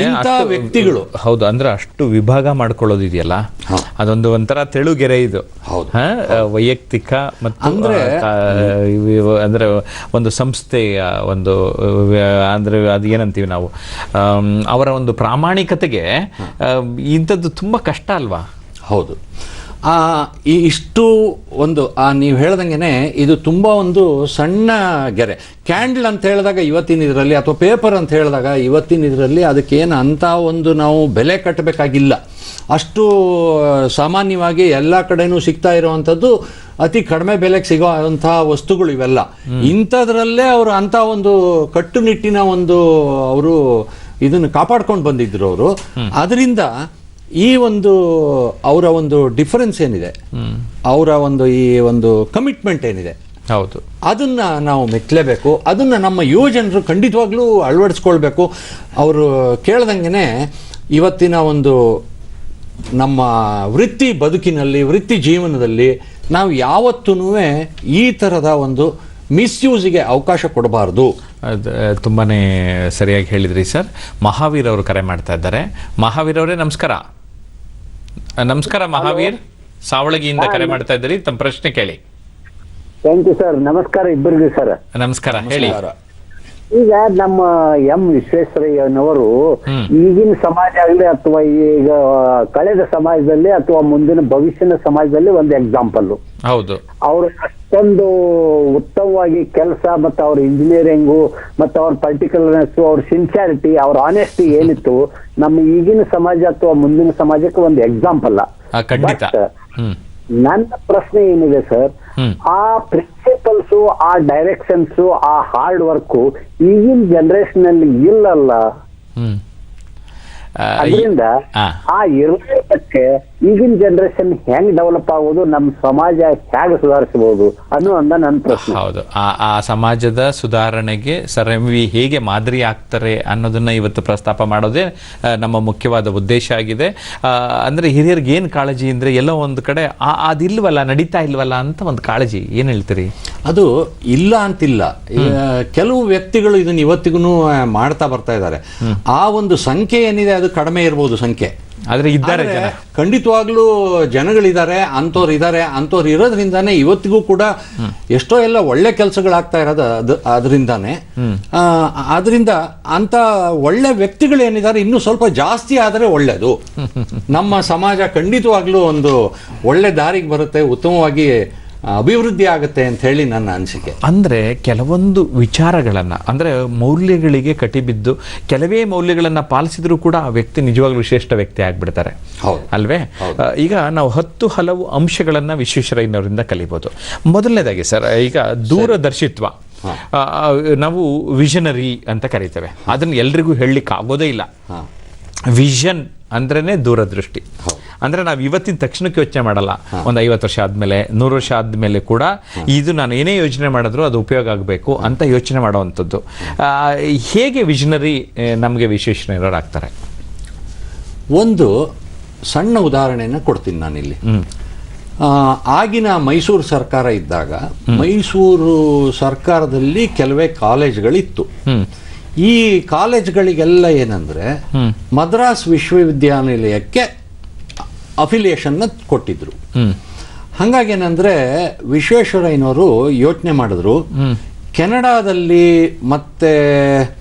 Speaker 2: ವ್ಯಕ್ತಿಗಳು.
Speaker 1: ಹೌದು. ಅಂದ್ರೆ ಅಷ್ಟು ವಿಭಾಗ ಮಾಡ್ಕೊಳ್ಳೋದಿದೆಯಲ್ಲ, ಅದೊಂದು ಒಂಥರ ತೆಳುಗೆರೆ ಇದು. ವೈಯಕ್ತಿಕ ಮತ್ತು ಅಂದ್ರೆ ಒಂದು ಸಂಸ್ಥೆಯ ಒಂದು ಅಂದ್ರೆ ಅದು ಏನಂತೀವಿ ನಾವು, ಅವರ ಒಂದು ಪ್ರಾಮಾಣಿಕತೆಗೆ ಇಂಥದ್ದು ತುಂಬಾ ಕಷ್ಟ ಅಲ್ವಾ?
Speaker 2: ಹೌದು. ಇಷ್ಟು ಒಂದು ನೀವು ಹೇಳ್ದಂಗೆ ಇದು ತುಂಬ ಒಂದು ಸಣ್ಣ ಗೆರೆ. ಕ್ಯಾಂಡಲ್ ಅಂತ ಹೇಳಿದಾಗ ಇವತ್ತಿನ ಇದರಲ್ಲಿ, ಅಥವಾ ಪೇಪರ್ ಅಂತ ಹೇಳಿದಾಗ ಇವತ್ತಿನ ಇದರಲ್ಲಿ ಅದಕ್ಕೇನು ಅಂತ ಒಂದು ನಾವು ಬೆಲೆ ಕಟ್ಟಬೇಕಾಗಿಲ್ಲ. ಅಷ್ಟು ಸಾಮಾನ್ಯವಾಗಿ ಎಲ್ಲ ಕಡೆನೂ ಸಿಗ್ತಾ ಇರುವಂಥದ್ದು, ಅತಿ ಕಡಿಮೆ ಬೆಲೆಗೆ ಸಿಗೋ ಅಂಥ ವಸ್ತುಗಳು ಇವೆಲ್ಲ. ಇಂಥದ್ರಲ್ಲೇ ಅವರು ಅಂಥ ಒಂದು ಕಟ್ಟುನಿಟ್ಟಿನ ಅವರು ಇದನ್ನು ಕಾಪಾಡ್ಕೊಂಡು ಬಂದಿದ್ರು ಅವರು. ಅದರಿಂದ ಈ ಅವರ ಒಂದು ಡಿಫರೆನ್ಸ್ ಏನಿದೆ, ಅವರ ಈ ಒಂದು ಕಮಿಟ್ಮೆಂಟ್ ಏನಿದೆ,
Speaker 1: ಹೌದು,
Speaker 2: ಅದನ್ನ ನಾವು ಮೆಚ್ಚಲೇಬೇಕು. ಅದನ್ನ ನಮ್ಮ ಯುವ ಜನರು ಖಂಡಿತವಾಗ್ಲೂ ಅಳವಡಿಸ್ಕೊಳ್ಬೇಕು. ಅವರು ಕೇಳ್ದಂಗೆ ಇವತ್ತಿನ ನಮ್ಮ ವೃತ್ತಿ ಬದುಕಿನಲ್ಲಿ, ವೃತ್ತಿ ಜೀವನದಲ್ಲಿ ನಾವು ಯಾವತ್ತೂ ಈ ಥರದ ಮಿಸ್ಯೂಸಿಗೆ ಅವಕಾಶ ಕೊಡಬಾರ್ದು.
Speaker 1: ತುಂಬಾ ಸರಿಯಾಗಿ ಹೇಳಿದ್ರಿ ಸರ್. ಮಹಾವೀರ್ ಅವರು ಕರೆ ಮಾಡ್ತಾ ಇದ್ದಾರೆ. ಮಹಾವೀರ್ ಅವರೇ ನಮಸ್ಕಾರ. ನಮಸ್ಕಾರ ಮಹಾವೀರ್, ಸಾವಳಗಿಯಿಂದ ಕರೆ ಮಾಡ್ತಾ ಇದ್ದೀರಿ, ತಮ್ಮ ಪ್ರಶ್ನೆ ಕೇಳಿ.
Speaker 4: Thank you sir. ನಮಸ್ಕಾರ ಇಬ್ಬರಿಗೂ ಸರ್.
Speaker 1: ನಮಸ್ಕಾರ, ಹೇಳಿ.
Speaker 4: ಈಗ ನಮ್ಮ ಎಂ ವಿಶ್ವೇಶ್ವರಯ್ಯನವರು ಈಗಿನ ಸಮಾಜ ಆಗಲಿ ಅಥವಾ ಈಗ ಕಳೆದ ಸಮಾಜದಲ್ಲಿ ಅಥವಾ ಮುಂದಿನ ಭವಿಷ್ಯದ ಸಮಾಜದಲ್ಲಿ ಒಂದು ಎಕ್ಸಾಂಪಲ್.
Speaker 1: ಹೌದು,
Speaker 4: ಅವರು ಅಷ್ಟೊಂದು ಉತ್ತಮವಾಗಿ ಕೆಲಸ ಮತ್ತು ಅವ್ರ ಇಂಜಿನಿಯರಿಂಗು ಮತ್ತು ಅವ್ರ ಪರ್ಟಿಕ್ಯುಲರ್ನೆಸ್, ಅವ್ರ ಸಿನ್ಸಿಯಾರಿಟಿ, ಅವ್ರ ಆನೆಸ್ಟಿ ಏನಿತ್ತು ನಮ್ಮ ಈಗಿನ ಸಮಾಜ ಅಥವಾ ಮುಂದಿನ ಸಮಾಜಕ್ಕೆ ಒಂದು ಎಕ್ಸಾಂಪಲ್.
Speaker 1: ಖಂಡಿತ.
Speaker 4: ನನ್ನ ಪ್ರಶ್ನೆ ಏನಿದೆ ಸರ್, ಆ ಪ್ರಿನ್ಸಿಪಲ್ಸ್, ಆ ಡೈರೆಕ್ಷನ್ಸ್, ಆ ಹಾರ್ಡ್ ವರ್ಕ್ ಈಗಿನ ಜನರೇಷನ್ ಅಲ್ಲಿ ಇಲ್ಲಲ್ಲ. ಅದರಿಂದ ಆ ಇರುವುದಕ್ಕೆ ಈಗಿನ ಜನರೇಷನ್ ಹೆಂಗ್ ಡೆವಲಪ್ ಆಗೋದು, ನಮ್ಮ ಸಮಾಜ ಹೇಗೆ ಸುಧಾರಿಸಬಹುದು ಅನ್ನೋ ನನ್ನ ಪ್ರಶ್ನೆ.
Speaker 1: ಹೌದು, ಆ ಸಮಾಜದ ಸುಧಾರಣೆಗೆ ಸರ್ ಎಂ ವಿ ಹೇಗೆ ಮಾದರಿ ಆಗ್ತಾರೆ ಅನ್ನೋದನ್ನ ಇವತ್ತು ಪ್ರಸ್ತಾಪ ಮಾಡೋದೇ ನಮ್ಮ ಮುಖ್ಯವಾದ ಉದ್ದೇಶ ಆಗಿದೆ. ಅಂದ್ರೆ ಹಿರಿಯರಿಗೆ ಏನು ಕಾಳಜಿ ಅಂದ್ರೆ ಎಲ್ಲೋ ಒಂದು ಕಡೆ ಅದಿಲ್ವಲ್ಲ, ನಡೀತಾ ಇಲ್ವಲ್ಲ ಅಂತ ಒಂದು ಕಾಳಜಿ. ಏನ್ ಹೇಳ್ತೀರಿ?
Speaker 2: ಅದು ಇಲ್ಲ ಅಂತಿಲ್ಲ, ಕೆಲವು ವ್ಯಕ್ತಿಗಳು ಇದನ್ನ ಇವತ್ತಿಗೂ ಮಾಡ್ತಾ ಬರ್ತಾ ಇದ್ದಾರೆ. ಆ ಒಂದು ಸಂಖ್ಯೆ ಏನಿದೆ ಅದು ಕಡಿಮೆ ಇರ್ಬೋದು ಸಂಖ್ಯೆ,
Speaker 1: ಆದ್ರೆ ಇದ್ದಾರೆ ಜನ,
Speaker 2: ಖಂಡಿತವಾಗ್ಲೂ ಜನಗಳಿದ್ದಾರೆ, ಅಂಥವ್ರು ಇದ್ದಾರೆ. ಅಂಥವ್ರು ಇರೋದ್ರಿಂದಾನೇ ಇವತ್ತಿಗೂ ಕೂಡ ಎಷ್ಟೋ ಎಲ್ಲ ಒಳ್ಳೆ ಕೆಲಸಗಳಾಗ್ತಾ ಇರೋದು ಅದರಿಂದಾನೆ. ಆದ್ರಿಂದ ಅಂತ ಒಳ್ಳೆ ವ್ಯಕ್ತಿಗಳು ಏನಿದ್ದಾರೆ ಇನ್ನೂ ಸ್ವಲ್ಪ ಜಾಸ್ತಿ ಆದರೆ ಒಳ್ಳೇದು. ನಮ್ಮ ಸಮಾಜ ಖಂಡಿತವಾಗ್ಲೂ ಒಂದು ಒಳ್ಳೆ ದಾರಿಗೆ ಬರುತ್ತೆ, ಉತ್ತಮವಾಗಿ ಅಭಿವೃದ್ಧಿ ಆಗುತ್ತೆ ಅಂತ ಹೇಳಿ ನನ್ನ ಅನಿಸಿಕೆ.
Speaker 1: ಅಂದ್ರೆ ಕೆಲವೊಂದು ವಿಚಾರಗಳನ್ನ, ಅಂದ್ರೆ ಮೌಲ್ಯಗಳಿಗೆ ಕಟಿಬಿದ್ದು ಕೆಲವೇ ಮೌಲ್ಯಗಳನ್ನ ಪಾಲಿಸಿದ್ರು ಕೂಡ ಆ ವ್ಯಕ್ತಿ ನಿಜವಾಗ್ಲೂ ಶ್ರೇಷ್ಠ ವ್ಯಕ್ತಿ ಆಗ್ಬಿಡ್ತಾರೆ, ಅಲ್ವೇ? ಈಗ ನಾವು 10 ಹಲವು ಅಂಶಗಳನ್ನ ವಿಶ್ವೇಶ್ವರಯ್ಯನವರಿಂದ ಕಲಿಬಹುದು. ಮೊದಲನೇದಾಗಿ ಸರ್, ಈಗ ದೂರದರ್ಶಿತ್ವ ನಾವು ವಿಷನರಿ ಅಂತ ಕರಿತೇವೆ. ಅದನ್ನ ಎಲ್ರಿಗೂ ಹೇಳಲಿಕ್ಕೆ ಆಗೋದೇ ಇಲ್ಲ. ವಿಷನ್ ಅಂದ್ರೇನೆ ದೂರದೃಷ್ಟಿ. ಅಂದ್ರೆ ನಾವು ಇವತ್ತಿನ ತಕ್ಷಣಕ್ಕೆ ಯೋಚನೆ ಮಾಡಲ್ಲ, ಒಂದು 50 ವರ್ಷ ಆದ್ಮೇಲೆ, 100 ವರ್ಷ ಆದ್ಮೇಲೆ ಕೂಡ ಇದು ನಾನು ಏನೇ ಯೋಚನೆ ಮಾಡಿದ್ರು ಅದು ಉಪಯೋಗ ಆಗಬೇಕು ಅಂತ ಯೋಚನೆ ಮಾಡುವಂಥದ್ದು. ಹೇಗೆ ವಿಷನರಿ ನಮಗೆ ವಿಶ್ವೇಶ್ವರಯ್ಯನವರು ಆಗ್ತಾರೆ?
Speaker 2: ಒಂದು ಸಣ್ಣ ಉದಾಹರಣೆಯನ್ನು ಕೊಡ್ತೀನಿ ನಾನಿಲ್ಲಿ. ಆಗಿನ ಮೈಸೂರು ಸರ್ಕಾರ ಇದ್ದಾಗ ಮೈಸೂರು ಸರ್ಕಾರದಲ್ಲಿ ಕೆಲವೇ ಕಾಲೇಜ್ಗಳಿತ್ತು. ಈ ಕಾಲೇಜ್ಗಳಿಗೆಲ್ಲ ಏನಂದ್ರೆ ಮದ್ರಾಸ್ ವಿಶ್ವವಿದ್ಯಾನಿಲಯಕ್ಕೆ ಅಫಿಲಿಯೇಷನ್ ಕೊಟ್ಟಿದ್ರು. ಹಂಗಾಗಿ ಏನಂದ್ರೆ ವಿಶ್ವೇಶ್ವರಯ್ಯನವರು ಯೋಚನೆ ಮಾಡಿದ್ರು, ಕೆನಡಾದಲ್ಲಿ ಮತ್ತೆ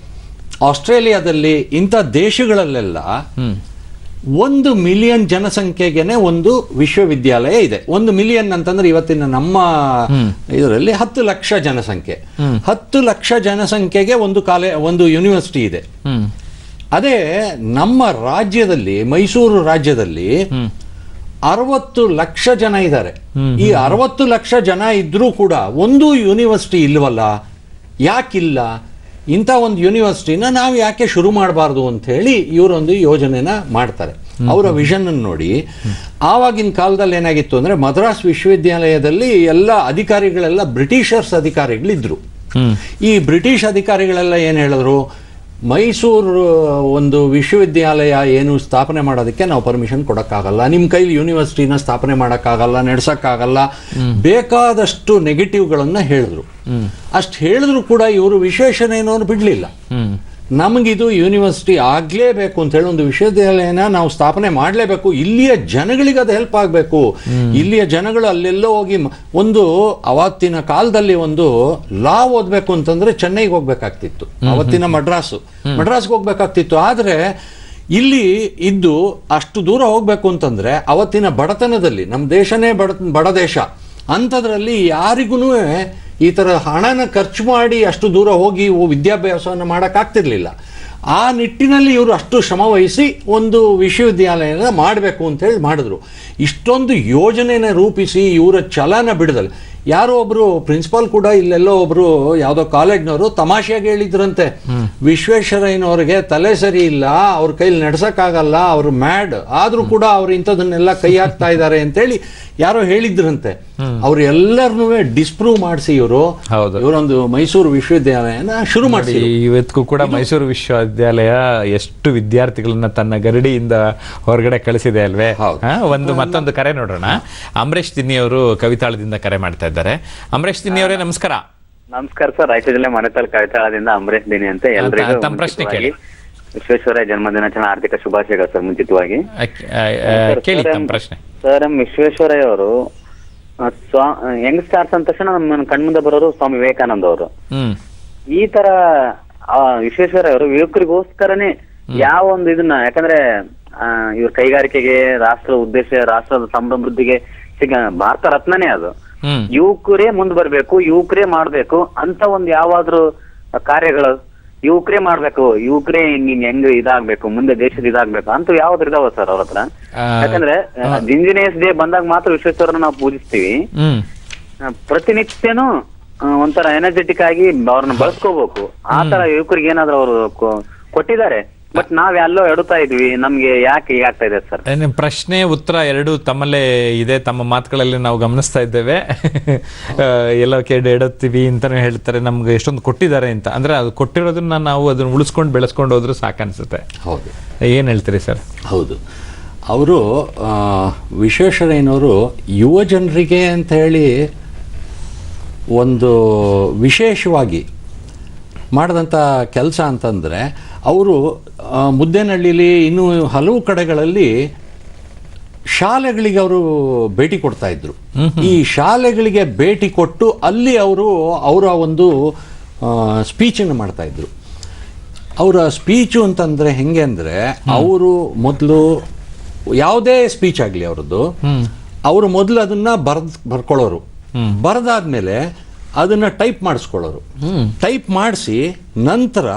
Speaker 2: ಆಸ್ಟ್ರೇಲಿಯಾದಲ್ಲಿ ಇಂಥ ದೇಶಗಳಲ್ಲೆಲ್ಲ 1 ಮಿಲಿಯನ್ ಜನಸಂಖ್ಯೆಗೆನೆ ಒಂದು ವಿಶ್ವವಿದ್ಯಾಲಯ ಇದೆ. 1 ಮಿಲಿಯನ್ ಅಂತಂದ್ರೆ ಇವತ್ತಿನ ನಮ್ಮ ಇದರಲ್ಲಿ 10 ಲಕ್ಷ ಜನಸಂಖ್ಯೆ. 10 ಲಕ್ಷ ಜನಸಂಖ್ಯೆಗೆ ಒಂದು ಯೂನಿವರ್ಸಿಟಿ ಇದೆ. ಅದೇ ನಮ್ಮ ರಾಜ್ಯದಲ್ಲಿ, ಮೈಸೂರು ರಾಜ್ಯದಲ್ಲಿ 60 ಲಕ್ಷ ಜನ ಇದ್ದಾರೆ. ಈ 60 ಲಕ್ಷ ಜನ ಇದ್ರೂ ಕೂಡ ಒಂದು ಯೂನಿವರ್ಸಿಟಿ ಇಲ್ವಲ್ಲ, ಯಾಕಿಲ್ಲ? ಇಂಥ ಒಂದು ಯೂನಿವರ್ಸಿಟಿನ ನಾವು ಯಾಕೆ ಶುರು ಮಾಡಬಾರ್ದು ಅಂತ ಹೇಳಿ ಇವರೊಂದು ಯೋಜನೆನ ಮಾಡ್ತಾರೆ. ಅವರ ವಿಷನ್ ಅನ್ನು ನೋಡಿ, ಆವಾಗಿನ ಕಾಲದಲ್ಲಿ ಏನಾಗಿತ್ತು ಅಂದ್ರೆ ಮದ್ರಾಸ್ ವಿಶ್ವವಿದ್ಯಾಲಯದಲ್ಲಿ ಎಲ್ಲ ಅಧಿಕಾರಿಗಳೆಲ್ಲ ಬ್ರಿಟಿಷರ್ಸ್ ಅಧಿಕಾರಿಗಳಿದ್ರು. ಈ ಬ್ರಿಟಿಷ್ ಅಧಿಕಾರಿಗಳೆಲ್ಲ ಏನ್ ಹೇಳಿದ್ರು, ಮೈಸೂರು ಒಂದು ವಿಶ್ವವಿದ್ಯಾಲಯ ಏನು ಸ್ಥಾಪನೆ ಮಾಡೋದಕ್ಕೆ ನಾವು ಪರ್ಮಿಷನ್ ಕೊಡಕ್ಕಾಗಲ್ಲ, ನಿಮ್ಮ ಕೈಲಿ ಯೂನಿವರ್ಸಿಟಿನ ಸ್ಥಾಪನೆ ಮಾಡೋಕ್ಕಾಗಲ್ಲ, ನಡೆಸಕ್ಕಾಗಲ್ಲ, ಬೇಕಾದಷ್ಟು ನೆಗೆಟಿವ್ಗಳನ್ನ ಹೇಳಿದ್ರು. ಅಷ್ಟು ಹೇಳಿದ್ರು ಕೂಡ ಇವರು ವಿಶ್ವೇಶ್ವರಯ್ಯನವರು ಬಿಡ್ಲಿಲ್ಲ. ನಮಗಿದು ಯೂನಿವರ್ಸಿಟಿ ಆಗ್ಲೇಬೇಕು ಅಂತ ಹೇಳಿ ಒಂದು ವಿಶ್ವವಿದ್ಯಾಲಯನ ನಾವು ಸ್ಥಾಪನೆ ಮಾಡಲೇಬೇಕು, ಇಲ್ಲಿಯ ಜನಗಳಿಗೆ ಅದು ಹೆಲ್ಪ್ ಆಗಬೇಕು. ಇಲ್ಲಿಯ ಜನಗಳು ಅಲ್ಲೆಲ್ಲೋ ಹೋಗಿ ಒಂದು ಅವತ್ತಿನ ಕಾಲದಲ್ಲಿ ಒಂದು ಲಾ ಓದಬೇಕು ಅಂತಂದ್ರೆ ಚೆನ್ನೈಗೆ ಹೋಗ್ಬೇಕಾಗ್ತಿತ್ತು, ಅವತ್ತಿನ ಮಡ್ರಾಸ್ಗೆ ಹೋಗ್ಬೇಕಾಗ್ತಿತ್ತು. ಆದ್ರೆ ಇಲ್ಲಿ ಇದ್ದು ಅಷ್ಟು ದೂರ ಹೋಗ್ಬೇಕು ಅಂತಂದ್ರೆ ಅವತ್ತಿನ ಬಡತನದಲ್ಲಿ, ನಮ್ಮ ದೇಶನೇ ಬಡ ದೇಶ ಅಂಥದ್ರಲ್ಲಿ ಯಾರಿಗೂ ಈ ಥರ ಹಣನ ಖರ್ಚು ಮಾಡಿ ಅಷ್ಟು ದೂರ ಹೋಗಿ ವಿದ್ಯಾಭ್ಯಾಸವನ್ನು ಮಾಡೋಕ್ಕಾಗ್ತಿರ್ಲಿಲ್ಲ. ಆ ನಿಟ್ಟಿನಲ್ಲಿ ಇವರು ಅಷ್ಟು ಶ್ರಮ ವಹಿಸಿ ಒಂದು ವಿಶ್ವವಿದ್ಯಾಲಯನ ಮಾಡಬೇಕು ಅಂತ ಹೇಳಿ ಮಾಡಿದ್ರು. ಇಷ್ಟೊಂದು ಯೋಜನೆನ ರೂಪಿಸಿ ಇವರ ಛಲನ ಬಿಡದಲ್ಲ. ಯಾರೋ ಒಬ್ರು ಪ್ರಿನ್ಸಿಪಾಲ್ ಕೂಡ ಇಲ್ಲೆಲ್ಲೋ ಒಬ್ರು ಯಾವುದೋ ಕಾಲೇಜ್ನವರು ತಮಾಷೆಯಾಗಿ ಹೇಳಿದ್ರಂತೆ, ವಿಶ್ವೇಶ್ವರಯ್ಯನವ್ರಿಗೆ ತಲೆ ಸರಿ ಇಲ್ಲ, ಅವ್ರ ಕೈಲಿ ನಡ್ಸಕ್ಕಾಗಲ್ಲ, ಅವ್ರು ಮ್ಯಾಡ್, ಆದ್ರೂ ಕೂಡ ಅವ್ರು ಇಂಥದನ್ನೆಲ್ಲ ಕೈ ಹಾಕ್ತಾ ಇದ್ದಾರೆ ಅಂತೇಳಿ ಯಾರೋ ಹೇಳಿದ್ರಂತೆ. ಅವ್ರು ಎಲ್ಲರನ್ನೂ ಡಿಸ್ಪ್ರೂವ್ ಮಾಡಿಸಿ ಇವರೊಂದು ಮೈಸೂರು ವಿಶ್ವವಿದ್ಯಾಲಯನ ಶುರು ಮಾಡಿ.
Speaker 1: ಇವತ್ತಿಗೂ ಕೂಡ ಮೈಸೂರು ವಿಶ್ವವಿದ್ಯಾಲಯ ಎಷ್ಟು ವಿದ್ಯಾರ್ಥಿಗಳನ್ನ ತನ್ನ ಗರಡಿಯಿಂದ ಹೊರಗಡೆ ಕಳಿಸಿದೆ ಅಲ್ವೇ? ಮತ್ತೊಂದು ಕರೆ ನೋಡೋಣ. ಅಂಬರೀಶ್ ದಿನ್ನಿ ಅವರು ಕವಿತಾಳದಿಂದ ಕರೆ ಮಾಡ್ತಾ ಇದ್ದಾರೆ. ಅಂಬರೀಶ್ ದಿನ್ನಿ ಅವರೇ ನಮಸ್ಕಾರ.
Speaker 5: ನಮಸ್ಕಾರ ಸರ್, ರಾಯಚೂರು ಜಿಲ್ಲೆ ಮನೆತಲ್ ಕಾಯ್ತಾಳದಿಂದ ಅಂಬರೀಶ್ ದಿನಿ ಅಂತ ಎಲ್ರಿಗೂ
Speaker 1: ತಮ್ಮ ಪ್ರಶ್ನೆ ಕೇಳಿ.
Speaker 5: ವಿಶ್ವೇಶ್ವರಯ್ಯ ಜನ್ಮದಿನಾಚರಣೆ ಹಾರ್ದಿಕ ಶುಭಾಶಯಗಳು ಸರ್. ಮುಂಚಿತವಾಗಿ
Speaker 1: ಕೇಳಿ ತಮ್ಮ ಪ್ರಶ್ನೆ.
Speaker 5: ಸರ್, ಎಂ ವಿಶ್ವೇಶ್ವರಯ್ಯ ಅವರು ಯಂಗ್ ಸ್ಟಾರ್ಸ್ ಅಂದ ತಕ್ಷಣ ನಮ್ಮ ಕಣ್ಮುಂದೆ ಬರೋರು ಸ್ವಾಮಿ ವಿವೇಕಾನಂದ ಅವರು. ಈ ತರ ವಿಶ್ವೇಶ್ವರಯ್ಯ ಅವರು ಯುವಕರಿಗೋಸ್ಕರನೇ ಯಾವ ಒಂದು ಇದನ್ನ, ಯಾಕಂದ್ರೆ ಇವ್ರ ಕೈಗಾರಿಕೆಗೆ, ರಾಷ್ಟ್ರದ ಉದ್ದೇಶ, ರಾಷ್ಟ್ರದ ಸಮೃದ್ಧಿಗೆ ಭಾರತ ರತ್ನನೇ ಅದು. ಯುವಕರೇ ಮುಂದ್ ಬರ್ಬೇಕು, ಯುವಕರೇ ಮಾಡ್ಬೇಕು ಅಂತ ಒಂದ್ ಯಾವಾದ್ರೂ ಕಾರ್ಯಗಳು ಯುವಕರೇ ಮಾಡ್ಬೇಕು, ಯುವಕರೇ ಹೆಂಗ್ ಇದಾಗ್ಬೇಕು, ಮುಂದೆ ದೇಶದ ಇದಾಗ್ಬೇಕು ಅಂತ ಯಾವ್ದು ಇದಾವ ಸರ್ ಅವ್ರ ಹತ್ರ? ಯಾಕಂದ್ರೆ ಇಂಜಿನಿಯರ್ಸ್ ಡೇ ಬಂದಾಗ ಮಾತ್ರ ವಿಶ್ವೇಶ್ವರನ್ನ ನಾವು ಪೂಜಿಸ್ತೀವಿ. ಪ್ರತಿನಿತ್ಯನೂ ಒಂಥರ ಎನರ್ಜೆಟಿಕ್ ಆಗಿ ಅವ್ರನ್ನ ಬಳಸ್ಕೋಬೇಕು. ಆ ತರ ಯುವಕರಿಗೆ ಏನಾದ್ರು ಅವರು ಕೊಟ್ಟಿದ್ದಾರೆ, ಬಟ್ ನಾವ್ ಎಲ್ಲೋ ಎಡುತ್ತಾ ಇದ್ವಿ. ನಮ್ಗೆ ಯಾಕೆ ಹೀಗಾಗ್ತಾ ಇದೆ ಸರ್?
Speaker 1: ನಿಮ್ಮ ಪ್ರಶ್ನೆ ಉತ್ತರ ಎರಡು ತಮ್ಮಲ್ಲೇ ಇದೆ, ತಮ್ಮ ಮಾತುಗಳಲ್ಲಿ ನಾವು ಗಮನಿಸ್ತಾ ಇದ್ದೇವೆ. ಎಲ್ಲ ಎಡುತ್ತೀವಿ ಅಂತಾನೆ ಹೇಳ್ತಾರೆ, ನಮ್ಗೆ ಎಷ್ಟೊಂದು ಕೊಟ್ಟಿದ್ದಾರೆ ಅಂತ. ಅಂದ್ರೆ ಅದು ಕೊಟ್ಟಿರೋದನ್ನ ನಾವು ಅದನ್ನ ಉಳಿಸ್ಕೊಂಡು ಬೆಳೆಸ್ಕೊಂಡು ಹೋದ್ರು ಸಾಕನ್ಸುತ್ತೆ.
Speaker 2: ಹೌದು,
Speaker 1: ಏನ್ ಹೇಳ್ತೀರಿ ಸರ್?
Speaker 2: ಹೌದು, ಅವರು ವಿಶ್ವೇಶ್ವರಯ್ಯನವರು ಯುವ ಜನರಿಗೆ ಅಂತ ಹೇಳಿ ಒಂದು ವಿಶೇಷವಾಗಿ ಮಾಡಿದಂಥ ಕೆಲಸ ಅಂತಂದರೆ, ಅವರು ಮುದ್ದೇನಹಳ್ಳಿಲಿ ಇನ್ನೂ ಹಲವು ಕಡೆಗಳಲ್ಲಿ ಶಾಲೆಗಳಿಗೆ ಅವರು ಭೇಟಿ ಕೊಡ್ತಾ ಇದ್ರು. ಈ ಶಾಲೆಗಳಿಗೆ ಭೇಟಿ ಕೊಟ್ಟು ಅಲ್ಲಿ ಅವರು ಅವರ ಒಂದು ಸ್ಪೀಚನ್ನು ಮಾಡ್ತಾ ಇದ್ರು. ಅವರ ಸ್ಪೀಚು ಅಂತಂದರೆ ಹೆಂಗೆ ಅಂದರೆ, ಅವರು ಮೊದಲು ಯಾವುದೇ ಸ್ಪೀಚ್ ಆಗಲಿ ಅವರದ್ದು, ಅವರು ಮೊದಲು ಅದನ್ನು ಬರ್ಕೊಳ್ಳೋರು. ಬರೆದಾದ್ಮೇಲೆ ಅದನ್ನು ಟೈಪ್ ಮಾಡಿಸ್ಕೊಳ್ಳೋರು. ಟೈಪ್ ಮಾಡಿಸಿ ನಂತರ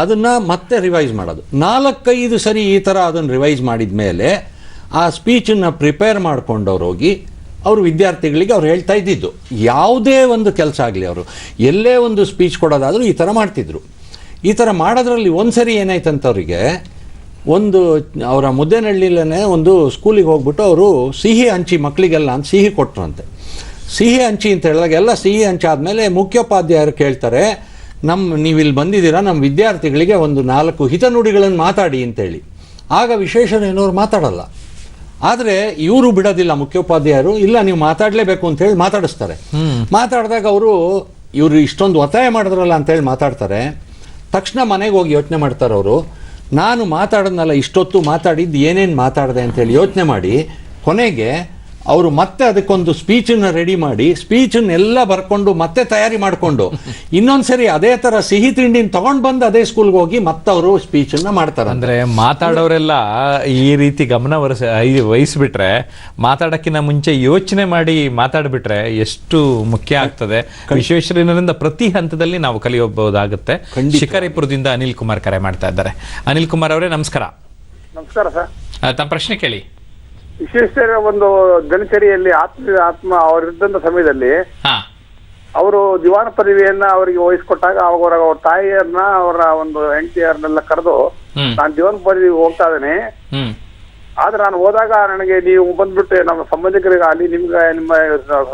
Speaker 2: ಅದನ್ನು ಮತ್ತೆ ರಿವೈಸ್ ಮಾಡೋದು. 4-5 ಸರಿ ಈ ಥರ ಅದನ್ನು ರಿವೈಸ್ ಮಾಡಿದ ಮೇಲೆ ಆ ಸ್ಪೀಚನ್ನು ಪ್ರಿಪೇರ್ ಮಾಡ್ಕೊಂಡವ್ರು ಹೋಗಿ ಅವರು ವಿದ್ಯಾರ್ಥಿಗಳಿಗೆ ಅವ್ರು ಹೇಳ್ತಾ ಇದ್ದಿದ್ದು, ಯಾವುದೇ ಒಂದು ಕೆಲಸ ಆಗಲಿ, ಅವರು ಎಲ್ಲೇ ಒಂದು ಸ್ಪೀಚ್ ಕೊಡೋದಾದರೂ ಈ ಥರ ಮಾಡ್ತಿದ್ರು. ಈ ಥರ ಮಾಡೋದ್ರಲ್ಲಿ ಒಂದು ಸರಿ ಏನಾಯ್ತಂತವ್ರಿಗೆ, ಒಂದು ಅವರ ಮುದ್ದೇನಹಳ್ಳಿಲೇ ಒಂದು ಸ್ಕೂಲಿಗೆ ಹೋಗ್ಬಿಟ್ಟು ಅವರು ಸಿಹಿ ಹಂಚಿ ಮಕ್ಕಳಿಗೆಲ್ಲ ಅಂತ ಸಿಹಿ ಕೊಟ್ರಂತೆ. ಸಿಹಿ ಹಂಚಿ ಅಂತ ಹೇಳಿದಾಗ ಎಲ್ಲ ಸಿಹಿ ಹಂಚಾದ್ಮೇಲೆ ಮುಖ್ಯೋಪಾಧ್ಯಾಯರು ಕೇಳ್ತಾರೆ, ನೀವಿಲ್ಲಿ ಬಂದಿದ್ದೀರಾ, ನಮ್ಮ ವಿದ್ಯಾರ್ಥಿಗಳಿಗೆ ಒಂದು 4 ಹಿತನುಡಿಗಳನ್ನು ಮಾತಾಡಿ ಅಂತೇಳಿ. ಆಗ ವಿಶ್ವೇಶ್ವರಯ್ಯನವರು ಮಾತಾಡಲ್ಲ. ಆದರೆ ಇವರು ಬಿಡೋದಿಲ್ಲ, ಮುಖ್ಯೋಪಾಧ್ಯಾಯರು, ಇಲ್ಲ ನೀವು ಮಾತಾಡಲೇಬೇಕು ಅಂತೇಳಿ ಮಾತಾಡಿಸ್ತಾರೆ. ಮಾತಾಡಿದಾಗ ಇವರು ಇಷ್ಟೊಂದು ಒತ್ತಾಯ ಮಾಡಿದ್ರಲ್ಲ ಅಂತೇಳಿ ಮಾತಾಡ್ತಾರೆ. ತಕ್ಷಣ ಮನೆಗೆ ಹೋಗಿ ಯೋಚನೆ ಮಾಡ್ತಾರೆ ಅವರು, ನಾನು ಮಾತಾಡೋದ್ನಲ್ಲ ಇಷ್ಟೊತ್ತು ಮಾತಾಡಿದ್ದು ಏನೇನು ಮಾತಾಡಿದೆ ಅಂತೇಳಿ ಯೋಚನೆ ಮಾಡಿ ಕೊನೆಗೆ ಅವರು ಮತ್ತೆ ಅದಕ್ಕೊಂದು ಸ್ಪೀಚನ್ನು ರೆಡಿ ಮಾಡಿ ಸ್ಪೀಚನ್ನೆಲ್ಲ ಬರ್ಕೊಂಡು ಮತ್ತೆ ತಯಾರಿ ಮಾಡಿಕೊಂಡು ಇನ್ನೊಂದ್ಸರಿ ಅದೇ ಥರ ಸಿಹಿ ತಿಂಡಿನ ತಗೊಂಡು ಬಂದು ಅದೇ ಸ್ಕೂಲ್ಗೆ ಹೋಗಿ ಮತ್ತೆ ಅವರು ಸ್ಪೀಚನ್ನು ಮಾಡ್ತಾರೆ.
Speaker 1: ಅಂದರೆ ಮಾತಾಡೋರೆಲ್ಲ ಈ ರೀತಿ ಗಮನ ವಹಿಸ್ಬಿಟ್ರೆ, ಮಾತಾಡೋಕ್ಕಿಂತ ಮುಂಚೆ ಯೋಚನೆ ಮಾಡಿ ಮಾತಾಡ್ಬಿಟ್ರೆ ಎಷ್ಟು ಮುಖ್ಯ ಆಗ್ತದೆ. ವಿಶ್ವೇಶ್ವರಯ್ಯನವರಿಂದ ಪ್ರತಿ ಹಂತದಲ್ಲಿ ನಾವು ಕಲಿಯಬಹುದಾಗುತ್ತೆ. ಶಿಕಾರಿಪುರದಿಂದ ಅನಿಲ್ ಕುಮಾರ್ ಕರೆ ಮಾಡ್ತಾ ಇದ್ದಾರೆ. ಅನಿಲ್ ಕುಮಾರ್ ಅವರೇ ನಮಸ್ಕಾರ.
Speaker 6: ನಮಸ್ಕಾರ ಸರ್.
Speaker 1: ತಮ್ಮ ಪ್ರಶ್ನೆ ಕೇಳಿ.
Speaker 6: ವಿಶ್ವೇಶ್ವರ ಒಂದು ದಿನಚರಿಯಲ್ಲಿ ಆತ್ಮ ಅವರಿದ್ದಂತ ಸಮಯದಲ್ಲಿ ಅವರು ದಿವಾನ ಪದವಿಯನ್ನ ಅವರಿಗೆ ವಹಿಸ್ಕೊಟ್ಟಾಗ ಅವರ ತಾಯಿಯರನ್ನ, ಅವರ ಒಂದು ಹೆಂಡತಿಯರನ್ನೆಲ್ಲ ಕರೆದು, ನಾನು ದಿವಾನ ಪದವಿ ಹೋಗ್ತಾ ಇದ್ದೇನೆ, ಆದ್ರೆ ನಾನು ಹೋದಾಗ ನನಗೆ ನೀವು ಬಂದ್ಬಿಟ್ಟು ನಮ್ಮ ಸಂಬಂಧಿಕರಿಗಾಗಲಿ, ನಿಮ್ಗೆ ನಿಮ್ಮ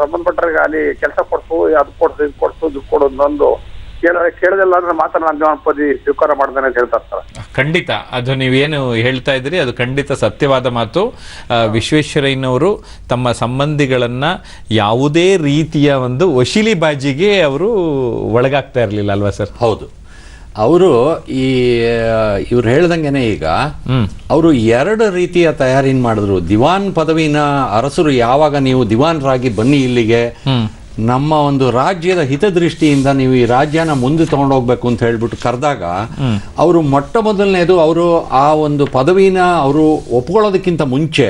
Speaker 6: ಸಂಬಂಧಪಟ್ಟರಿಗಾಗಲಿ ಕೆಲಸ ಕೊಡ್ಸು, ಅದು ಕೊಡ್ಸು, ಇದು ಕೊಡ್ಸು, ದುಡ್ಡು ಕೊಡೋದು ಒಂದು ಕೇಳೋದಿಲ್ಲ ಅಂದ್ರೆ ಮಾತ್ರ ನಾನು ದಿವಾನ ಪದವಿ ಸ್ವೀಕಾರ ಮಾಡ್ತೇನೆ ಅಂತ ಹೇಳ್ತಾ ಇರ್ತಾರೆ.
Speaker 1: ಖಂಡಿತ ಅದು ನೀವೇನು ಹೇಳ್ತಾ ಇದ್ರಿ ಅದು ಖಂಡಿತ ಸತ್ಯವಾದ ಮಾತು. ವಿಶ್ವೇಶ್ವರಯ್ಯನವರು ತಮ್ಮ ಸಂಬಂಧಿಗಳನ್ನ ಯಾವುದೇ ರೀತಿಯ ಒಂದು ವಶೀಲಿ ಬಾಜಿಗೆ ಅವರು ಒಳಗಾಗ್ತಾ ಇರಲಿಲ್ಲ ಅಲ್ವಾ ಸರ್?
Speaker 2: ಹೌದು, ಅವರು ಇವ್ರು ಹೇಳ್ದಂಗೆನೆ ಈಗ ಅವರು 2 ರೀತಿಯ ತಯಾರಿನ ಮಾಡಿದ್ರು. ದಿವಾನ್ ಪದವಿನ ಅರಸರು ಯಾವಾಗ ನೀವು ದಿವಾನರಾಗಿ ಬನ್ನಿ ಇಲ್ಲಿಗೆ, ನಮ್ಮ ಒಂದು ರಾಜ್ಯದ ಹಿತದೃಷ್ಟಿಯಿಂದ ನೀವು ಈ ರಾಜ್ಯನ ಮುಂದೆ ತಗೊಂಡೋಗ್ಬೇಕು ಅಂತ ಹೇಳ್ಬಿಟ್ಟು ಕರೆದಾಗ, ಅವರು ಮೊಟ್ಟ ಮೊದಲನೇದು ಅವರು ಆ ಒಂದು ಪದವಿನ ಅವರು ಒಪ್ಕೊಳ್ಳೋದಕ್ಕಿಂತ ಮುಂಚೆ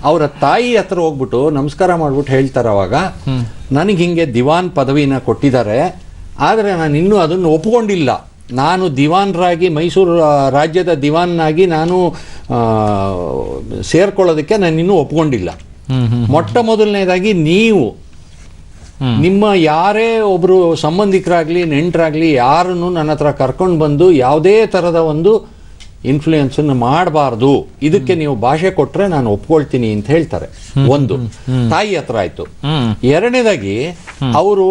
Speaker 2: ಅವರ ತಾಯಿ ಹತ್ರ ಹೋಗ್ಬಿಟ್ಟು ನಮಸ್ಕಾರ ಮಾಡ್ಬಿಟ್ಟು ಹೇಳ್ತಾರೆ, ಅವಾಗ ನನಗೆ ಹಿಂಗೆ ದಿವಾನ್ ಪದವಿನ ಕೊಟ್ಟಿದ್ದಾರೆ, ಆದರೆ ನಾನು ಇನ್ನೂ ಅದನ್ನು ಒಪ್ಕೊಂಡಿಲ್ಲ, ನಾನು ದಿವಾನರಾಗಿ ಮೈಸೂರು ರಾಜ್ಯದ ದಿವಾನ್ನಾಗಿ ನಾನು ಸೇರ್ಕೊಳ್ಳೋದಕ್ಕೆ ನಾನು ಇನ್ನೂ ಒಪ್ಕೊಂಡಿಲ್ಲ. ಮೊಟ್ಟ ಮೊದಲನೇದಾಗಿ ನೀವು ನಿಮ್ಮ ಯಾರೇ ಒಬ್ರು ಸಂಬಂಧಿಕರಾಗ್ಲಿ ನೆಂಟರಾಗ್ಲಿ ಯಾರನ್ನು ನನ್ನ ಹತ್ರ ಕರ್ಕೊಂಡು ಬಂದು ಯಾವುದೇ ಥರದ ಒಂದು ಇನ್ಫ್ಲೂಯೆನ್ಸ್ ಮಾಡಬಾರ್ದು, ಇದಕ್ಕೆ ನೀವು ಭಾಷೆ ಕೊಟ್ರೆ ನಾನು ಒಪ್ಕೊಳ್ತೀನಿ ಅಂತ ಹೇಳ್ತಾರೆ. ಒಂದು ತಾಯಿ ಹತ್ರ ಆಯ್ತು. ಎರಡನೇದಾಗಿ ಅವರು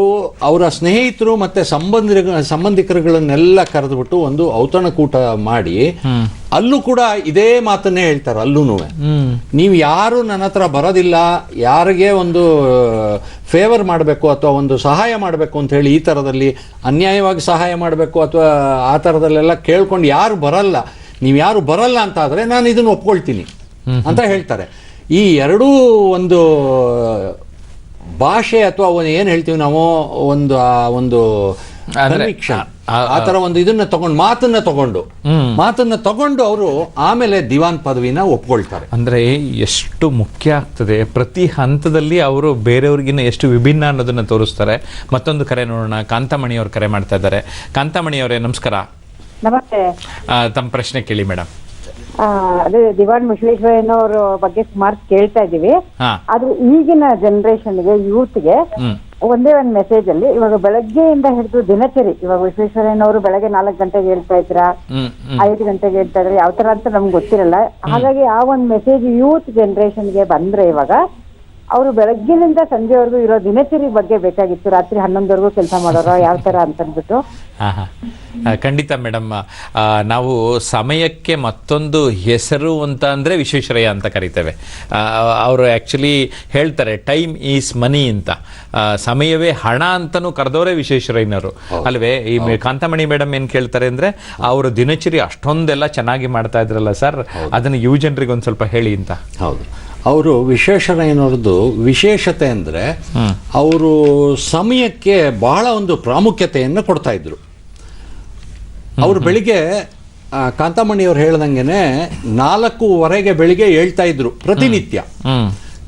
Speaker 2: ಅವರ ಸ್ನೇಹಿತರು ಮತ್ತೆ ಸಂಬಂಧಿಕರುಗಳನ್ನೆಲ್ಲ ಕರೆದ್ಬಿಟ್ಟು ಒಂದು ಔತಣಕೂಟ ಮಾಡಿ ಅಲ್ಲೂ ಕೂಡ ಇದೇ ಮಾತನ್ನೇ ಹೇಳ್ತಾರೆ. ಅಲ್ಲೂ ನೀವು ಯಾರು ನನ್ನ ಹತ್ರ ಬರೋದಿಲ್ಲ, ಯಾರಿಗೆ ಒಂದು ಫೇವರ್ ಮಾಡಬೇಕು ಅಥವಾ ಒಂದು ಸಹಾಯ ಮಾಡಬೇಕು ಅಂತ ಹೇಳಿ ಈ ಥರದಲ್ಲಿ ಅನ್ಯಾಯವಾಗಿ ಸಹಾಯ ಮಾಡಬೇಕು ಅಥವಾ ಆ ಥರದಲ್ಲೆಲ್ಲ ಕೇಳ್ಕೊಂಡು ಯಾರು ಬರಲ್ಲ, ನೀವು ಯಾರು ಬರಲ್ಲ ಅಂತ ಆದರೆ ನಾನು ಇದನ್ನು ಒಪ್ಕೊಳ್ತೀನಿ ಅಂತ ಹೇಳ್ತಾರೆ. ಈ ಎರಡೂ ಒಂದು ಭಾಷೆ ಅಥವಾ ಏನು ಹೇಳ್ತೀವಿ ನಾವು ಒಂದು ಆ ತರ ಒಂದು ಇದನ್ನ ತಗೊಂಡು ಮಾತನ್ನ ತಗೊಂಡು ಅವರು ಆಮೇಲೆ ದಿವಾನ್ ಪದವಿನ ಒಪ್ಕೊಳ್ತಾರೆ.
Speaker 1: ಅಂದ್ರೆ ಎಷ್ಟು ಮುಖ್ಯ ಆಗ್ತದೆ, ಪ್ರತಿ ಹಂತದಲ್ಲಿ ಅವರು ಬೇರೆಯವ್ರಿಗಿನ್ನ ಎಷ್ಟು ವಿಭಿನ್ನ ಅನ್ನೋದನ್ನ ತೋರಿಸ್ತಾರೆ. ಮತ್ತೊಂದು ಕರೆ ನೋಡೋಣ. ಕಾಂತಮಣಿ ಅವರು ಕರೆ ಮಾಡ್ತಾ ಇದ್ದಾರೆ. ಕಾಂತಮಣಿ ಅವರೇ ನಮಸ್ಕಾರ.
Speaker 7: ನಮಸ್ತೆ.
Speaker 1: ತಮ್ಮ ಪ್ರಶ್ನೆ ಕೇಳಿ ಮೇಡಮ್.
Speaker 7: ಅದೇ ದಿವಾನ್ ವಿಶ್ವೇಶ್ವರಯ್ಯನವ್ರ ಬಗ್ಗೆ ಸುಮಾರು ಕೇಳ್ತಾ ಇದೀವಿ. ಆದ್ರೆ ಈಗಿನ ಜನರೇಷನ್ಗೆ ಯೂತ್ಗೆ ಒಂದೇ ಒಂದ್ ಮೆಸೇಜ್ ಅಲ್ಲಿ, ಇವಾಗ ಬೆಳಗ್ಗೆಯಿಂದ ಹಿಡಿದು ದಿನಚರಿ, ಇವಾಗ ವಿಶ್ವೇಶ್ವರಯ್ಯನವರು ಬೆಳಗ್ಗೆ 4 ಗಂಟೆಗೆ ಹೇಳ್ತಾ ಇದ್ರ, 5 ಗಂಟೆಗೆ ಹೇಳ್ತಾ ಇದ್ರೆ, ಯಾವ ತರ ಅಂತ ನಮ್ಗೆ ಗೊತ್ತಿರಲ್ಲ. ಹಾಗಾಗಿ ಆ ಒಂದ್ ಮೆಸೇಜ್ ಯೂತ್ ಜನರೇಷನ್ಗೆ ಬಂದ್ರೆ ಇವಾಗ ಅವರು ಬೆಳಗ್ಗಿನಿಂದ ಸಂಜೆವರೆಗೂ ಇರೋ ದಿನಚರಿ ಬಗ್ಗೆ ಬೇಕಾಗಿತ್ತು. ರಾತ್ರಿ 11ವರೆಗೂ ಕೆಲಸ ಮಾಡೋರು ಯಾವ ತರ ಅಂತ ಅಂದ್ಬಿಟ್ಟು.
Speaker 1: ಖಂಡಿತ ಮೇಡಮ್. ನಾವು ಸಮಯಕ್ಕೆ ಮತ್ತೊಂದು ಹೆಸರು ಅಂತ ಅಂದರೆ ವಿಶ್ವೇಶ್ವರಯ್ಯ ಅಂತ ಕರಿತೇವೆ. ಅವರು ಆ್ಯಕ್ಚುಲಿ ಹೇಳ್ತಾರೆ ಟೈಮ್ ಈಸ್ ಮನಿ ಅಂತ. ಸಮಯವೇ ಹಣ ಅಂತಲೂ ಕರೆದವರೇ ವಿಶ್ವೇಶ್ವರಯ್ಯನವರು ಅಲ್ವೇ? ಈ ಕಾಂತಮಣಿ ಮೇಡಮ್ ಏನು ಕೇಳ್ತಾರೆ ಅಂದರೆ, ಅವರು ದಿನಚರಿ ಅಷ್ಟೊಂದೆಲ್ಲ ಚೆನ್ನಾಗಿ ಮಾಡ್ತಾ ಇದ್ರಲ್ಲ ಸರ್, ಅದನ್ನು ಯುವ ಜನರಿಗೆ ಒಂದು ಸ್ವಲ್ಪ ಹೇಳಿ ಅಂತ.
Speaker 2: ಹೌದು, ಅವರು ವಿಶ್ವೇಶ್ವರಯ್ಯನವ್ರದ್ದು ವಿಶೇಷತೆ ಅಂದರೆ ಅವರು ಸಮಯಕ್ಕೆ ಬಹಳ ಒಂದು ಪ್ರಾಮುಖ್ಯತೆಯನ್ನು ಕೊಡ್ತಾ ಇದ್ರು. ಅವರು ಬೆಳಿಗ್ಗೆ ಕಾಂತಮಣಿಯವ್ರು ಹೇಳ್ದಂಗೆನೆ 4:15 ಬೆಳಿಗ್ಗೆ ಹೇಳ್ತಾ ಇದ್ರು ಪ್ರತಿನಿತ್ಯ.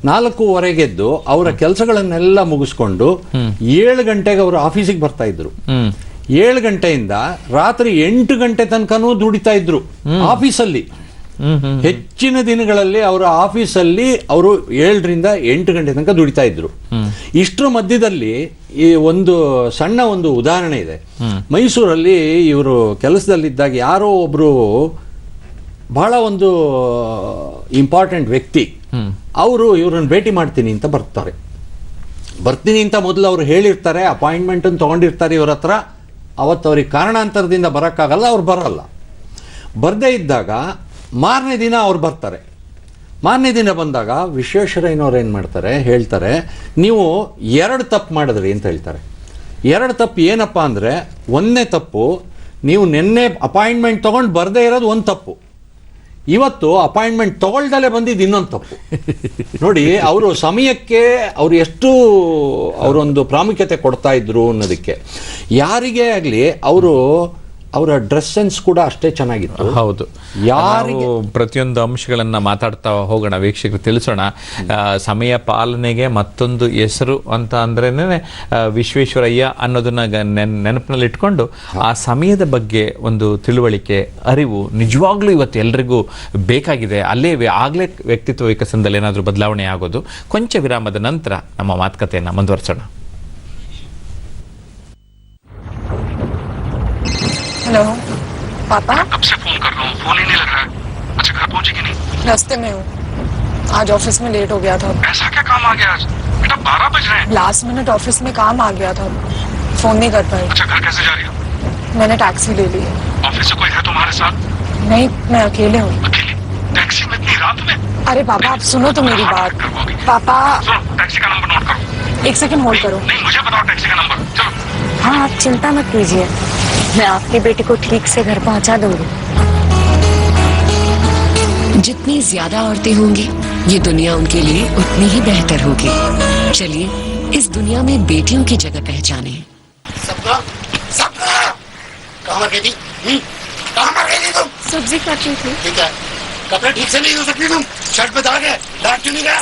Speaker 2: 4:15 ಅವರ ಕೆಲಸಗಳನ್ನೆಲ್ಲ ಮುಗಿಸ್ಕೊಂಡು 7 ಗಂಟೆಗೆ ಅವರು ಆಫೀಸಿಗೆ ಬರ್ತಾ ಇದ್ರು. 7 ಗಂಟೆಯಿಂದ ರಾತ್ರಿ 8 ಗಂಟೆ ತನಕನೂ ದುಡಿತಾ ಇದ್ರು ಆಫೀಸಲ್ಲಿ. ಹೆಚ್ಚಿನ ದಿನಗಳಲ್ಲಿ ಅವರ ಆಫೀಸಲ್ಲಿ ಅವರು 7 ರಿಂದ 8 ಗಂಟೆ ತನಕ ದುಡಿತಾ ಇದ್ರು. ಇಷ್ಟರ ಮಧ್ಯದಲ್ಲಿ ಈ ಒಂದು ಸಣ್ಣ ಒಂದು ಉದಾಹರಣೆ ಇದೆ. ಮೈಸೂರಲ್ಲಿ ಇವರು ಕೆಲಸದಲ್ಲಿದ್ದಾಗ ಯಾರೋ ಒಬ್ರು ಬಹಳ ಒಂದು ಇಂಪಾರ್ಟೆಂಟ್ ವ್ಯಕ್ತಿ ಅವರು ಇವ್ರನ್ನ ಭೇಟಿ ಮಾಡ್ತೀನಿ ಅಂತ ಬರ್ತೀನಿ ಅಂತ ಮೊದಲು ಅವ್ರು ಹೇಳಿರ್ತಾರೆ, ಅಪಾಯಿಂಟ್ಮೆಂಟ್ ತಗೊಂಡಿರ್ತಾರೆ ಇವ್ರ ಹತ್ರ. ಅವತ್ತು ಅವ್ರಿಗೆ ಕಾರಣಾಂತರದಿಂದ ಬರೋಕ್ಕಾಗಲ್ಲ, ಅವ್ರು ಬರಲ್ಲ. ಬರ್ದೇ ಇದ್ದಾಗ ಮಾರನೇ ದಿನ ಅವ್ರು ಬರ್ತಾರೆ. ಮಾರನೇ ದಿನ ಬಂದಾಗ ವಿಶ್ವೇಶ್ವರಯ್ಯನವ್ರು ಏನು ಮಾಡ್ತಾರೆ, ಹೇಳ್ತಾರೆ ನೀವು 2 ತಪ್ಪು ಮಾಡಿದ್ರಿ ಅಂತ ಹೇಳ್ತಾರೆ. 2 ತಪ್ಪು ಏನಪ್ಪ ಅಂದರೆ, ಒಂದನೇ ತಪ್ಪು ನೀವು ನಿನ್ನೆ ಅಪಾಯಿಂಟ್ಮೆಂಟ್ ತೊಗೊಂಡು ಬರದೇ ಇರೋದು ಒಂದು ತಪ್ಪು, ಇವತ್ತು ಅಪಾಯಿಂಟ್ಮೆಂಟ್ ತಗೊಳ್ದಲೇ ಬಂದಿದ್ದು ಇನ್ನೊಂದು ತಪ್ಪು. ನೋಡಿ, ಅವರು ಸಮಯಕ್ಕೆ ಅವರು ಎಷ್ಟು ಅವರೊಂದು ಪ್ರಾಮುಖ್ಯತೆ ಕೊಡ್ತಾ ಇದ್ರು ಅನ್ನೋದಕ್ಕೆ. ಯಾರಿಗೇ ಆಗಲಿ ಅವರ ಡ್ರೆಸ್ ಸೆನ್ಸ್ ಕೂಡ ಅಷ್ಟೇ ಚೆನ್ನಾಗಿತ್ತು.
Speaker 1: ಹೌದು, ಯಾರಿಗೆ ಪ್ರತಿಯೊಂದು ಅಂಶಗಳನ್ನ ಮಾತಾಡ್ತಾ ಹೋಗೋಣ, ವೀಕ್ಷಕರು ತಿಳಿಸೋಣ. ಸಮಯ ಪಾಲನೆಗೆ ಮತ್ತೊಂದು ಹೆಸರು ಅಂತ ಅಂದ್ರೇನೆ ವಿಶ್ವೇಶ್ವರಯ್ಯ ಅನ್ನೋದನ್ನ ನೆನಪಿನಲ್ಲಿ ಇಟ್ಕೊಂಡು ಆ ಸಮಯದ ಬಗ್ಗೆ ಒಂದು ತಿಳುವಳಿಕೆ, ಅರಿವು ನಿಜವಾಗ್ಲೂ ಇವತ್ತು ಎಲ್ರಿಗೂ ಬೇಕಾಗಿದೆ. ಆಗಲೇ ವ್ಯಕ್ತಿತ್ವ ವಿಕಸನದಲ್ಲಿ ಏನಾದರೂ ಬದಲಾವಣೆ ಆಗೋದು. ಕೊಂಚ ವಿರಾಮದ ನಂತರ ನಮ್ಮ ಮಾತುಕತೆಯನ್ನು ಮುಂದುವರಿಸೋಣ.
Speaker 8: हेलो पापा,
Speaker 9: कब से फोन कर रहा हूँ, फोन ही नहीं लग रहा है. अच्छा, घर पहुंची कि नहीं?
Speaker 8: रास्ते में हूँ. आज ऑफिस में लेट हो गया था.
Speaker 9: ऐसा क्या काम आ गया आज? बेटा 12 बज रहे हैं.
Speaker 8: लास्ट मिनट ऑफिस में काम आ गया था, फोन नहीं कर पाई.
Speaker 9: अच्छा, घर कैसे जा रही हो?
Speaker 8: मैंने टैक्सी ले ली है.
Speaker 9: ऑफिस से कोई है तुम्हारे साथ?
Speaker 8: नहीं, मैं अकेले हूँ.
Speaker 9: अकेले? टैक्सी में इतनी रात में?
Speaker 8: अरे पापा, आप सुनो तो मेरी बात. पापा
Speaker 9: सुनो, टैक्सी का नंबर नोट करो.
Speaker 8: 1 सेकंड होल्ड करो.
Speaker 9: नहीं, मुझे बताओ टैक्सी का नंबर. चलो.
Speaker 8: हाँ, आप चिंता मत कीजिए, मैं आपके बेटे को ठीक से घर पहुंचा दूंगी.
Speaker 10: जितनी ज्यादा औरतें होंगी, ये दुनिया उनके लिए उतनी ही बेहतर होगी. चलिए इस दुनिया में बेटियों की जगह पहचाने.
Speaker 9: सबका कहाँ मर गई थी? कहाँ मर गई थी तुम?
Speaker 8: सब्जी काटी थी.
Speaker 9: ठीक है, कपड़े ठीक से नहीं हो सकती तुम. शर्ट पे दाग है, दाग क्यों नहीं गया?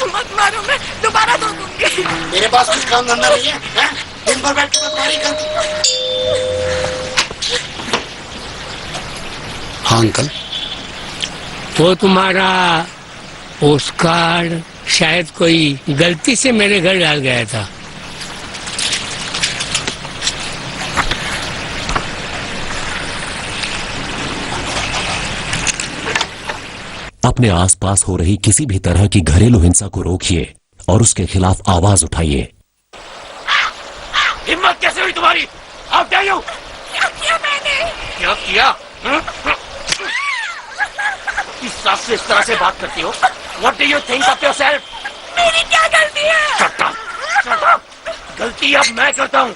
Speaker 9: मत
Speaker 8: मारो, मैं दोबारा धो दूंगी.
Speaker 9: मेरे पास कुछ काम धंधा नहीं है, हैं? दिन भर बैठ के बकवारी करती. हाँ अंकल,
Speaker 11: वो तुम्हारा पोस्ट कार्ड शायद कोई गलती से मेरे घर डाल गया था.
Speaker 12: अपने आसपास हो रही किसी भी तरह की घरेलू हिंसा को रोकिए और उसके खिलाफ आवाज उठाइए।
Speaker 9: हिम्मत कैसे हुई तुम्हारी? How dare you?
Speaker 13: क्या किया मैंने?
Speaker 9: क्या किया? किस सास से इस तरह से बात करती हो? What do you think of yourself?
Speaker 13: मेरी क्या गलती है?
Speaker 9: Shut up! Shut up! गलती अब मैं करता हूँ।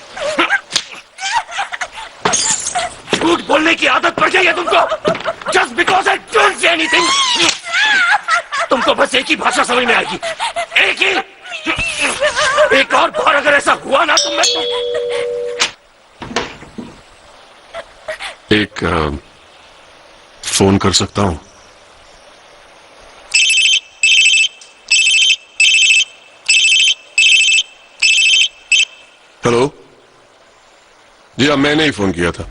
Speaker 9: झूठ बोलने की आदत पड़ गई है तुमको। Just because I don't say anything. तुमको बस एक ही भाषा समझ में आएगी, एक ही। एक और बार अगर ऐसा हुआ ना तो मैं
Speaker 14: एक फोन कर सकता हूं? हेलो जी, हाँ मैंने ही फोन किया था।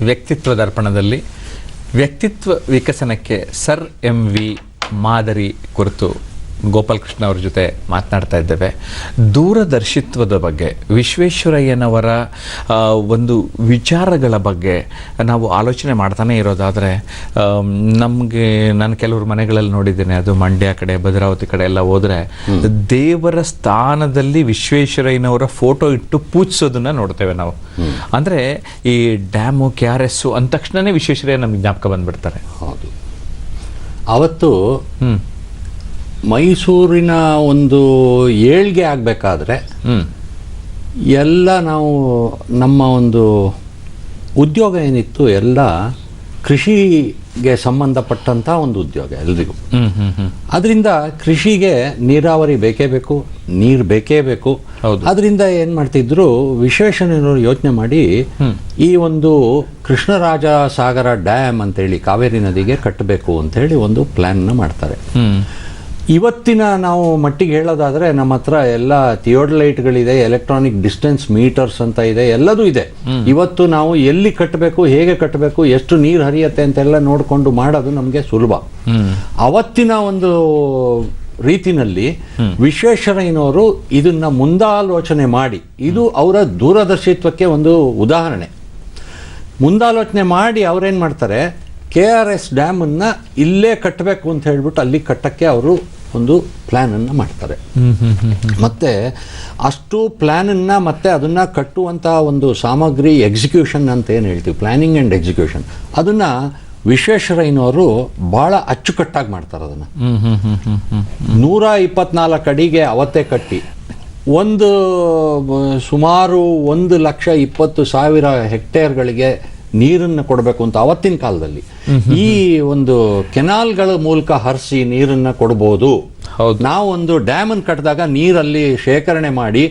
Speaker 1: ವ್ಯಕ್ತಿತ್ವ ದರ್ಪಣದಲ್ಲಿ ವ್ಯಕ್ತಿತ್ವ ವಿಕಸನಕ್ಕೆ ಸರ್ MV ಮಾದರಿ ಕುರಿತು ಗೋಪಾಲಕೃಷ್ಣ ಅವ್ರ ಜೊತೆ ಮಾತನಾಡ್ತಾ ಇದ್ದೇವೆ. ದೂರದರ್ಶಿತ್ವದ ಬಗ್ಗೆ, ವಿಶ್ವೇಶ್ವರಯ್ಯನವರ ಒಂದು ವಿಚಾರಗಳ ಬಗ್ಗೆ ನಾವು ಆಲೋಚನೆ ಮಾಡ್ತಾನೆ ಇರೋದಾದರೆ, ನಮಗೆ ನಾನು ಕೆಲವರು ಮನೆಗಳಲ್ಲಿ ನೋಡಿದ್ದೇನೆ, ಅದು ಮಂಡ್ಯ ಕಡೆ ಭದ್ರಾವತಿ ಕಡೆ ಎಲ್ಲ ಹೋದರೆ ದೇವರ ಸ್ಥಾನದಲ್ಲಿ ವಿಶ್ವೇಶ್ವರಯ್ಯನವರ ಫೋಟೋ ಇಟ್ಟು ಪೂಜಿಸೋದನ್ನ ನೋಡ್ತೇವೆ ನಾವು. ಅಂದರೆ ಈ ಡ್ಯಾಮು KRS ಅಂದ ತಕ್ಷಣನೇ ವಿಶ್ವೇಶ್ವರಯ್ಯ ನಮ್ಗೆ ಜ್ಞಾಪಕ ಬಂದ್ಬಿಡ್ತಾರೆ.
Speaker 2: ಹೌದು, ಅವತ್ತು ಮೈಸೂರಿನ ಒಂದು ಏಳ್ಗೆ ಆಗಬೇಕಾದ್ರೆ ಎಲ್ಲ ನಾವು ನಮ್ಮ ಒಂದು ಉದ್ಯೋಗ ಏನಿತ್ತು ಎಲ್ಲ ಕೃಷಿಗೆ ಸಂಬಂಧಪಟ್ಟಂಥ ಒಂದು ಉದ್ಯೋಗ ಎಲ್ರಿಗೂ. ಅದರಿಂದ ಕೃಷಿಗೆ ನೀರಾವರಿ ಬೇಕೇ ಬೇಕು, ನೀರು ಬೇಕೇ ಬೇಕು. ಅದರಿಂದ ಏನು ಮಾಡ್ತಿದ್ರು, ವಿಶ್ವೇಶ್ವರಯ್ಯನವರು ಯೋಚನೆ ಮಾಡಿ ಈ ಒಂದು ಕೃಷ್ಣರಾಜ ಸಾಗರ ಡ್ಯಾಮ್ ಅಂತೇಳಿ ಕಾವೇರಿ ನದಿಗೆ ಕಟ್ಟಬೇಕು ಅಂತೇಳಿ ಒಂದು ಪ್ಲ್ಯಾನ್ನ ಮಾಡ್ತಾರೆ. ಇವತ್ತಿನ ನಾವು ಮಟ್ಟಿಗೆ ಹೇಳೋದಾದರೆ ನಮ್ಮ ಹತ್ರ ಎಲ್ಲ ಥಿಯೋಡಲೈಟ್ಗಳಿದೆ, ಎಲೆಕ್ಟ್ರಾನಿಕ್ ಡಿಸ್ಟೆನ್ಸ್ ಮೀಟರ್ಸ್ ಅಂತ ಇದೆ, ಎಲ್ಲದೂ ಇದೆ. ಇವತ್ತು ನಾವು ಎಲ್ಲಿ ಕಟ್ಟಬೇಕು, ಹೇಗೆ ಕಟ್ಟಬೇಕು, ಎಷ್ಟು ನೀರು ಹರಿಯತ್ತೆ ಅಂತೆಲ್ಲ ನೋಡಿಕೊಂಡು ಮಾಡೋದು ನಮಗೆ ಸುಲಭ. ಅವತ್ತಿನ ಒಂದು ರೀತಿನಲ್ಲಿ ವಿಶ್ವೇಶ್ವರಯ್ಯನವರು ಇದನ್ನ ಮುಂದಾಲೋಚನೆ ಮಾಡಿ, ಇದು ಅವರ ದೂರದರ್ಶಿತ್ವಕ್ಕೆ ಒಂದು ಉದಾಹರಣೆ. ಮುಂದಾಲೋಚನೆ ಮಾಡಿ ಅವರೇನು ಮಾಡ್ತಾರೆ, KRS ಡ್ಯಾಮನ್ನು ಇಲ್ಲೇ ಕಟ್ಟಬೇಕು ಅಂತ ಹೇಳ್ಬಿಟ್ಟು ಅಲ್ಲಿ ಕಟ್ಟಕ್ಕೆ ಅವರು ಒಂದು ಪ್ಲ್ಯಾನನ್ನು ಮಾಡ್ತಾರೆ. ಮತ್ತು ಅಷ್ಟು ಪ್ಲ್ಯಾನನ್ನು ಮತ್ತು ಅದನ್ನು ಕಟ್ಟುವಂಥ ಒಂದು ಸಾಮಗ್ರಿ ಎಕ್ಸಿಕ್ಯೂಷನ್ ಅಂತ ಏನು ಹೇಳ್ತೀವಿ, ಪ್ಲ್ಯಾನಿಂಗ್ ಆ್ಯಂಡ್ ಎಕ್ಸಿಕ್ಯೂಷನ್, ಅದನ್ನು ವಿಶ್ವೇಶ್ವರಯ್ಯನವರು ಭಾಳ ಅಚ್ಚುಕಟ್ಟಾಗಿ ಮಾಡ್ತಾರೆ. ಅದನ್ನು 124 ಅಡಿಗೆ ಅವತ್ತೇ ಕಟ್ಟಿ ಒಂದು ಸುಮಾರು 1,20,000 ಹೆಕ್ಟೇರ್ಗಳಿಗೆ ನೀರನ್ನು ಕೊಡಬೇಕು ಅಂತ ಅವತ್ತಿನ ಕಾಲದಲ್ಲಿ ಈ ಒಂದು ಕೆನಾಲ್ಗಳ ಮೂಲಕ ಹರಿಸಿ ನೀರನ್ನು ಕೊಡ್ಬೋದು. ನಾವು ಒಂದು ಡ್ಯಾಮನ್ನು ಕಟ್ಟಿದಾಗ ನೀರಲ್ಲಿ ಶೇಖರಣೆ ಮಾಡಿ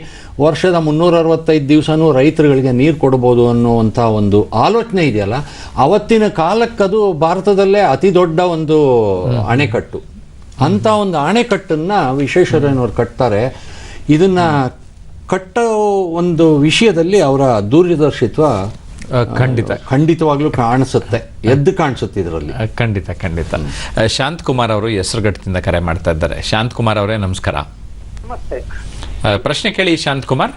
Speaker 2: ವರ್ಷದ 365 ದಿವಸನೂ ರೈತರುಗಳಿಗೆ ನೀರು ಕೊಡ್ಬೋದು ಅನ್ನುವಂಥ ಒಂದು ಆಲೋಚನೆ ಇದೆಯಲ್ಲ, ಅವತ್ತಿನ ಕಾಲಕ್ಕದು ಭಾರತದಲ್ಲೇ ಅತಿ ದೊಡ್ಡ ಒಂದು ಅಣೆಕಟ್ಟು. ಅಂಥ ಒಂದು ಅಣೆಕಟ್ಟನ್ನು ವಿಶ್ವೇಶ್ವರಯ್ಯನವರು ಕಟ್ತಾರೆ. ಇದನ್ನು ಕಟ್ಟೋ ಒಂದು ವಿಷಯದಲ್ಲಿ ಅವರ ದೂರದರ್ಶಿತ್ವ ಖಂಡಿತವಾಗ್ಲೂ ಕಾಣಿಸುತ್ತೆ, ಎದ್ದು ಕಾಣಿಸುತ್ತೆ ಇದರಲ್ಲಿ.
Speaker 1: ಖಂಡಿತ. ಶಾಂತಕುಮಾರ್ ಅವರು ಹೆಸರುಘಟ್ಟದಿಂದ ಕರೆ ಮಾಡ್ತಾ ಇದ್ದಾರೆ. ಶಾಂತಕುಮಾರ್ ಅವರೇ ನಮಸ್ಕಾರ.
Speaker 15: ನಮಸ್ತೆ.
Speaker 1: ಪ್ರಶ್ನೆ ಕೇಳಿ ಶಾಂತಕುಮಾರ್.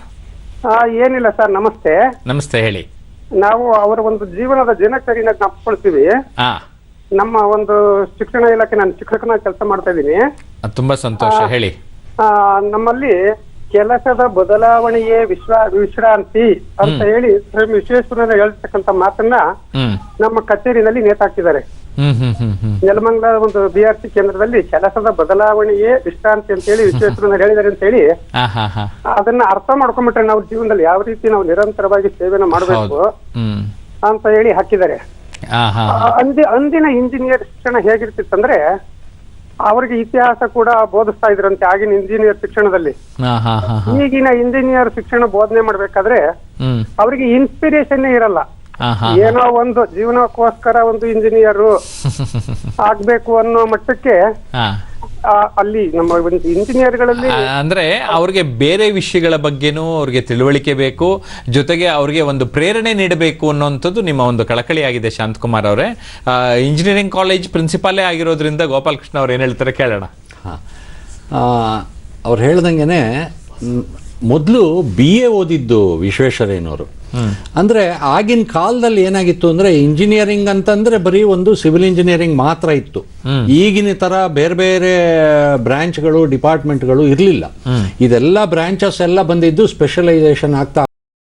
Speaker 15: ಏನಿಲ್ಲ ಸರ್, ನಮಸ್ತೆ.
Speaker 1: ನಮಸ್ತೆ, ಹೇಳಿ.
Speaker 15: ನಾವು ಅವರ ಒಂದು ಜೀವನದ ದಿನಚರಿನ ಜ್ಞಾಪಿಸ್ಕೊಳ್ತೀವಿ. ನಮ್ಮ ಒಂದು ಶಿಕ್ಷಣ ಇಲಾಖೆ, ನಾನು ಶಿಕ್ಷಕನಾಗಿ ಕೆಲಸ ಮಾಡ್ತಾ ಇದ್ದೀನಿ.
Speaker 1: ತುಂಬಾ ಸಂತೋಷ, ಹೇಳಿ.
Speaker 15: ನಮ್ಮಲ್ಲಿ ಕೆಲಸದ ಬದಲಾವಣೆಯೇ ವಿಶ್ರಾಂತಿ ಅಂತ ಹೇಳಿ ವಿಶ್ವೇಶ್ವರಯ್ಯ ಹೇಳ್ತಕ್ಕಂಥ ಮಾತನ್ನ ನಮ್ಮ ಕಚೇರಿನಲ್ಲಿ ನೇತಾಕ್ತಿದ್ದಾರೆ. ನೆಲಮಂಗಲ ಒಂದು BRC ಕೇಂದ್ರದಲ್ಲಿ ಕೆಲಸದ ಬದಲಾವಣೆಯೇ ವಿಶ್ರಾಂತಿ ಅಂತ ಹೇಳಿ ವಿಶ್ವೇಶ್ವರಯ್ಯ ಹೇಳಿದ್ದಾರೆ ಅಂತ ಹೇಳಿ ಅದನ್ನ ಅರ್ಥ ಮಾಡ್ಕೊಂಡ್ಬಿಟ್ರೆ ನಾವು ಜೀವನದಲ್ಲಿ ಯಾವ ರೀತಿ ನಾವು ನಿರಂತರವಾಗಿ ಸೇವೆನ ಮಾಡಬೇಕು ಅಂತ ಹೇಳಿ ಹಾಕಿದ್ದಾರೆ. ಅಂದಿನ ಇಂಜಿನಿಯರ್ ಶಿಕ್ಷಣ ಹೇಗಿರ್ತಿತ್ತಂದ್ರೆ ಅವ್ರಿಗೆ ಇತಿಹಾಸ ಕೂಡ ಬೋಧಿಸ್ತಾ ಇದ್ರಂತೆ ಆಗಿನ ಇಂಜಿನಿಯರ್ ಶಿಕ್ಷಣದಲ್ಲಿ. ಈಗಿನ ಇಂಜಿನಿಯರ್ ಶಿಕ್ಷಣ ಬೋಧನೆ ಮಾಡ್ಬೇಕಾದ್ರೆ ಅವ್ರಿಗೆ ಇನ್ಸ್ಪಿರೇಷನ್ ಇರಲ್ಲ. ಏನೋ ಒಂದು ಜೀವನಕ್ಕೋಸ್ಕರ ಒಂದು ಇಂಜಿನಿಯರ್ ಆಗ್ಬೇಕು ಅನ್ನೋ ಮಟ್ಟಕ್ಕೆ ಅಲ್ಲಿ ನಮ್ಮ ಇಂಜಿನಿಯರ್ಗಳಲ್ಲಿ
Speaker 1: ಅಂದ್ರೆ ಅವ್ರಿಗೆ ಬೇರೆ ವಿಷಯಗಳ ಬಗ್ಗೆನೂ ಅವ್ರಿಗೆ ತಿಳುವಳಿಕೆ ಬೇಕು, ಜೊತೆಗೆ ಅವ್ರಿಗೆ ಒಂದು ಪ್ರೇರಣೆ ನೀಡಬೇಕು ಅನ್ನೋಂಥದ್ದು ನಿಮ್ಮ ಒಂದು ಕಳಕಳಿ ಆಗಿದೆ ಶಾಂತಕುಮಾರ್ ಅವರೇ. ಇಂಜಿನಿಯರಿಂಗ್ ಕಾಲೇಜ್ ಪ್ರಿನ್ಸಿಪಾಲೇ ಆಗಿರೋದ್ರಿಂದ ಗೋಪಾಲಕೃಷ್ಣ ಅವ್ರು ಏನು ಹೇಳ್ತಾರೆ ಕೇಳೋಣ.
Speaker 2: ಅವ್ರು ಹೇಳ್ದಂಗೆ ಮೊದಲು BA ಓದಿದ್ದು ವಿಶ್ವೇಶ್ವರಯ್ಯನವರು. ಅಂದ್ರೆ ಆಗಿನ ಕಾಲದಲ್ಲಿ ಏನಾಗಿತ್ತು ಅಂದ್ರೆ ಇಂಜಿನಿಯರಿಂಗ್ ಅಂತಂದ್ರೆ ಬರೀ ಒಂದು ಸಿವಿಲ್ ಇಂಜಿನಿಯರಿಂಗ್ ಮಾತ್ರ ಇತ್ತು. ಈಗಿನ ತರ ಬೇರೆ ಬೇರೆ ಬ್ರಾಂಚ್ಗಳು ಡಿಪಾರ್ಟ್ಮೆಂಟ್ಗಳು ಇರಲಿಲ್ಲ. ಇದೆಲ್ಲ ಬ್ರಾಂಚಸ್ ಎಲ್ಲ ಬಂದಿದ್ದು ಸ್ಪೆಷಲೈಸೇಷನ್ ಆಗ್ತಾ